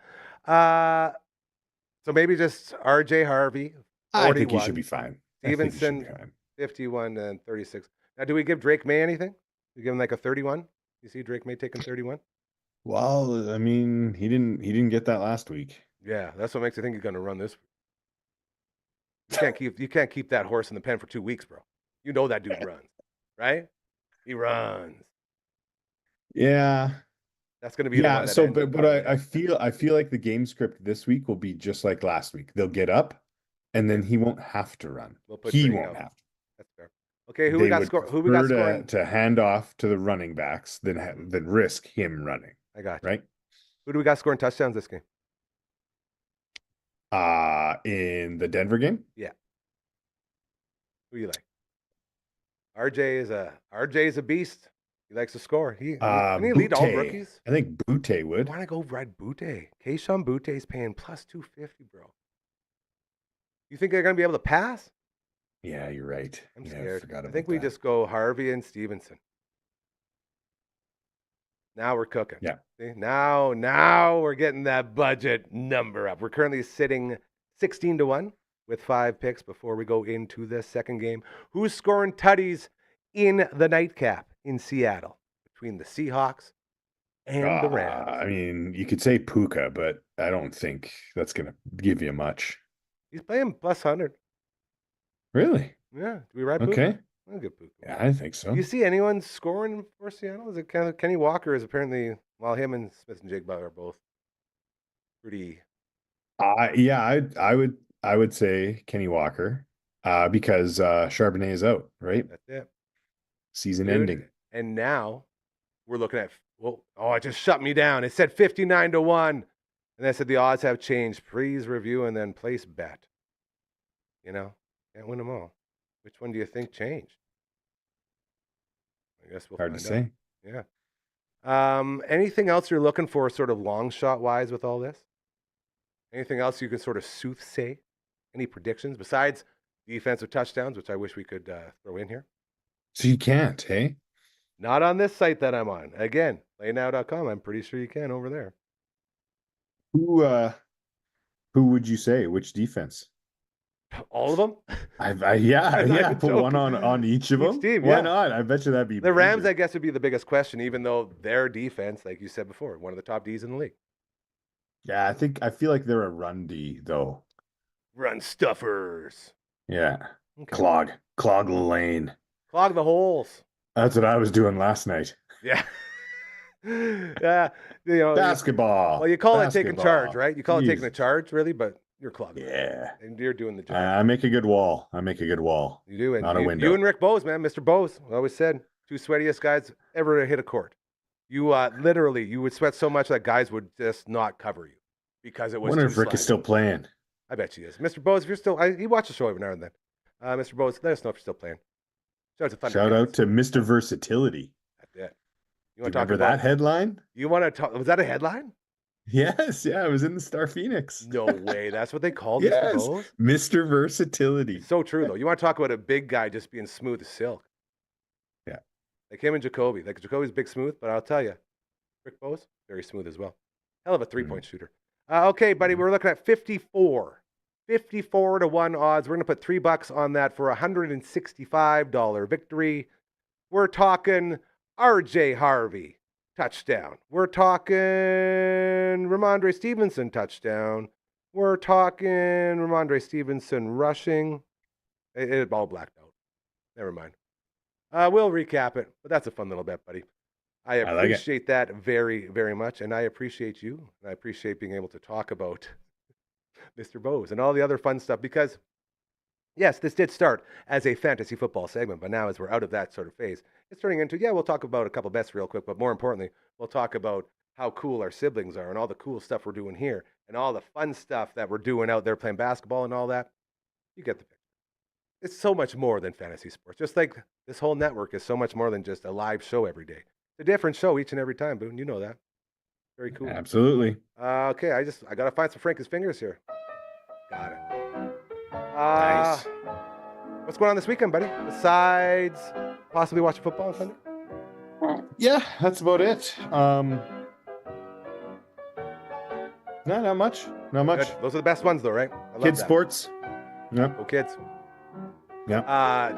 So maybe just RJ Harvey, 41. I think he should be fine. Stevenson, 51 and 36. Now, do we give Drake May anything? We give him like a 31? You see Drake May taking 31? Well, I mean, he didn't get that last week. Yeah, that's what makes you think he's going to run this. You can't keep that horse in the pen for 2 weeks, bro. You know that dude runs, right? He runs. Yeah. That's going to be the one that so ends up but I feel like the game script this week will be just like last week. They'll get up and then he won't have to run. He won't have to. That's fair. Okay, who we got scoring? To hand off to the running backs than risk him running. I got you. Right? Who do we got scoring touchdowns this game? In the Denver game? Yeah. Who you like? RJ is a beast. He likes to score. He lead all rookies? I think Butte would. Why not go ride Butte? Keishon Butte's paying plus 250, bro. You think they're going to be able to pass? Yeah, you're right. I'm scared. I think we just go Harvey and Stevenson. Now we're cooking. Yeah. See? Now we're getting that budget number up. We're currently sitting 16-1 with 5 picks before we go into the second game. Who's scoring tutties in the nightcap in Seattle between the Seahawks and the Rams? I mean, you could say Puka, but I don't think that's going to give you much. He's playing plus 100. Really? Yeah. Do we ride Puka? Okay. I'll get Puka. Yeah, I think so. Do you see anyone scoring for Seattle? Is it kind of Kenny Walker? Is apparently, while him and Smith and Jigba are both pretty. Yeah, I would say Kenny Walker, because Charbonnet is out, right? That's it. Season ending. And now we're looking at. It just shut me down. It said 59-1, and I said the odds have changed. Please review and then place bet. Can't win them all. Which one do you think changed? I guess we'll Hard to find say. out. Yeah. Anything else you're looking for, sort of long shot wise, with all this? Anything else you can sort of soothsay? Any predictions besides defensive touchdowns, which I wish we could throw in here? So you can't, hey? Not on this site that I'm on. Again, playnow.com. I'm pretty sure you can over there. Who would you say? Which defense? All of them? Put one on each of them. Team, Why not? I bet you that'd be the Rams. I guess would be the biggest question, even though their defense, like you said before, one of the top Ds in the league. Yeah, I feel like they're a run D though. Run stuffers. Yeah. Okay. Clog the lane. Clog the holes. That's what I was doing last night. Yeah. Yeah. Basketball. Well, you call it taking charge, right? You call it taking a charge, really, but you're clogging. Yeah. And you're doing the job. I make a good wall. You do. And not a window. You and Rick Bowes, man. Mr. Bowes always said, 2 sweatiest guys ever to hit a court. You literally, you would sweat so much that guys would just not cover you because it was. I wonder if Rick is still playing. I bet he is. Mr. Bowes, if you're still, he watches the show every now and then. Mr. Bowes, let us know if you're still playing. Shout out to Mr. Versatility. That's it. You want to talk about that headline? You want to talk? Was that a headline? Yes. Yeah, it was in the Star Phoenix. No way. That's what they called yes, Mr. Bowes? Mr. Versatility. It's so true, though. You want to talk about a big guy just being smooth as silk. Yeah. Like him and Jacoby. Like Jacoby's big smooth, but I'll tell you, Rick Bowes, very smooth as well. Hell of a three-point shooter. Okay, buddy, we're looking at 54 to 1 odds. We're going to put $3 on that for a $165 victory. We're talking RJ Harvey, touchdown. We're talking Ramondre Stevenson touchdown. We're talking Ramondre Stevenson rushing. It all blacked out. Never mind. We'll recap it, but that's a fun little bet, buddy. I appreciate that very, very much, and I appreciate you, and I appreciate being able to talk about Mr. Bose and all the other fun stuff because, yes, this did start as a fantasy football segment, but now as we're out of that sort of phase, it's turning into, we'll talk about a couple bets real quick, but more importantly, we'll talk about how cool our siblings are and all the cool stuff we're doing here and all the fun stuff that we're doing out there playing basketball and all that. You get the picture. It's so much more than fantasy sports. Just like this whole network is so much more than just a live show every day. It's a different show each and every time, Boone. You know that. Very cool. Absolutely. Okay, I got to find some Frankie's fingers here. Got it. Nice. What's going on this weekend, buddy? Besides possibly watching football on Sunday? Yeah, that's about it. No, not much. Not much. Good. Those are the best ones, though, right? I love Kids that. sports. Yep. Go kids. Yep.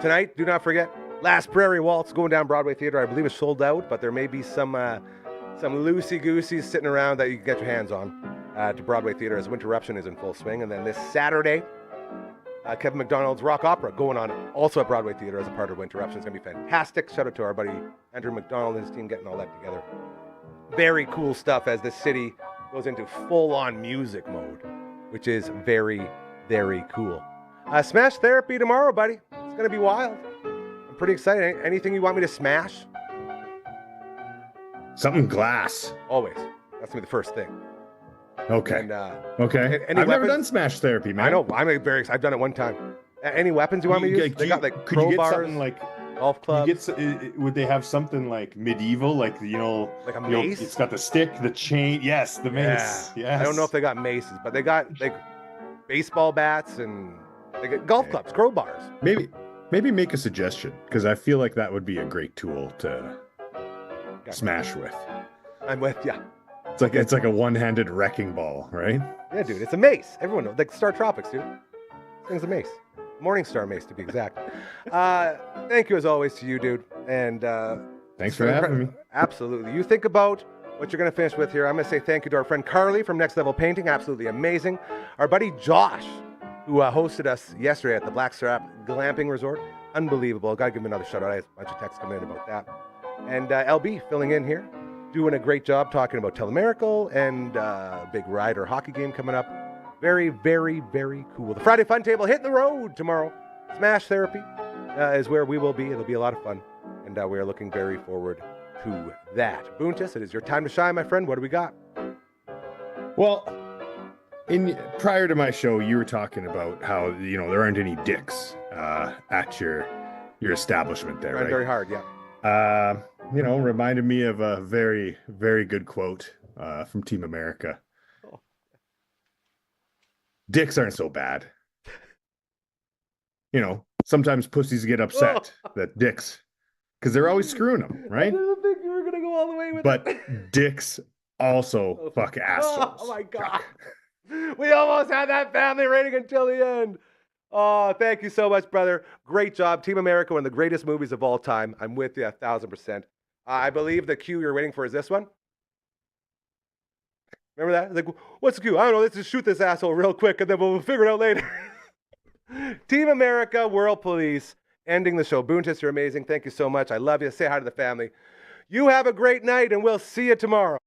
Tonight, do not forget, Last Prairie Waltz going down Broadway Theater. I believe it's sold out, but there may be some loosey-gooseys sitting around that you can get your hands on to Broadway Theater as Winter Eruption is in full swing. And then this Saturday, Kevin McDonald's Rock Opera going on also at Broadway Theater as a part of Winter Eruption. It's going to be fantastic. Shout out to our buddy Andrew McDonald and his team getting all that together. Very cool stuff as the city goes into full-on music mode, which is very, very cool. Smash Therapy tomorrow, buddy. It's going to be wild. I'm pretty excited. Anything you want me to smash? Something glass. Always. That's going to be the first thing. Okay. And, okay. any I've never weapons? done smash therapy, man. I know. I'm very excited. I've done it one time. Any weapons you want me to use? They got like could you get crowbars, something like golf clubs. would they have something like medieval, like like a mace? It's got the stick, the chain. Yes, the mace. Yeah. Yes. I don't know if they got maces, but they got like baseball bats and they got golf clubs, crowbars. Maybe make a suggestion because I feel like that would be a great tool to smash with. I'm with you. It's like a one-handed wrecking ball, right? Yeah, dude, it's a mace. Everyone knows, like Star Tropics, dude. This thing's a mace. Morningstar mace, to be exact. Thank you as always to you, dude. And thanks for having me. Absolutely. You think about what you're going to finish with here. I'm going to say thank you to our friend Carly from Next Level Painting. Absolutely amazing. Our buddy Josh, who hosted us yesterday at the Black Strap Glamping Resort. Unbelievable. Got to give him another shout out. I had a bunch of texts coming in about that. And LB filling in here, doing a great job talking about Telemiracle and big Rider hockey game coming up. Very, very, very cool. The Friday Fun Table hitting the road tomorrow. Smash Therapy is where we will be. It'll be a lot of fun. And we are looking very forward to that. Boontis, it is your time to shine, my friend. What do we got? Well, prior to my show, you were talking about how there aren't any dicks at your establishment there, right? Very hard, yeah. Reminded me of a very, very good quote from Team America. Oh. Dicks aren't so bad. Sometimes pussies get upset that dicks, because they're always screwing them, right? I didn't think you were going to go all the way with But it. dicks also fuck assholes. Oh, my God. We almost had that family rating until the end. Oh, thank you so much, brother. Great job. Team America, one of the greatest movies of all time. I'm with you 1,000%. I believe the cue you're waiting for is this one. Remember that? Like, what's the cue? I don't know. Let's just shoot this asshole real quick, and then we'll figure it out later. Team America, World Police, ending the show. Boontis, you're amazing. Thank you so much. I love you. Say hi to the family. You have a great night, and we'll see you tomorrow.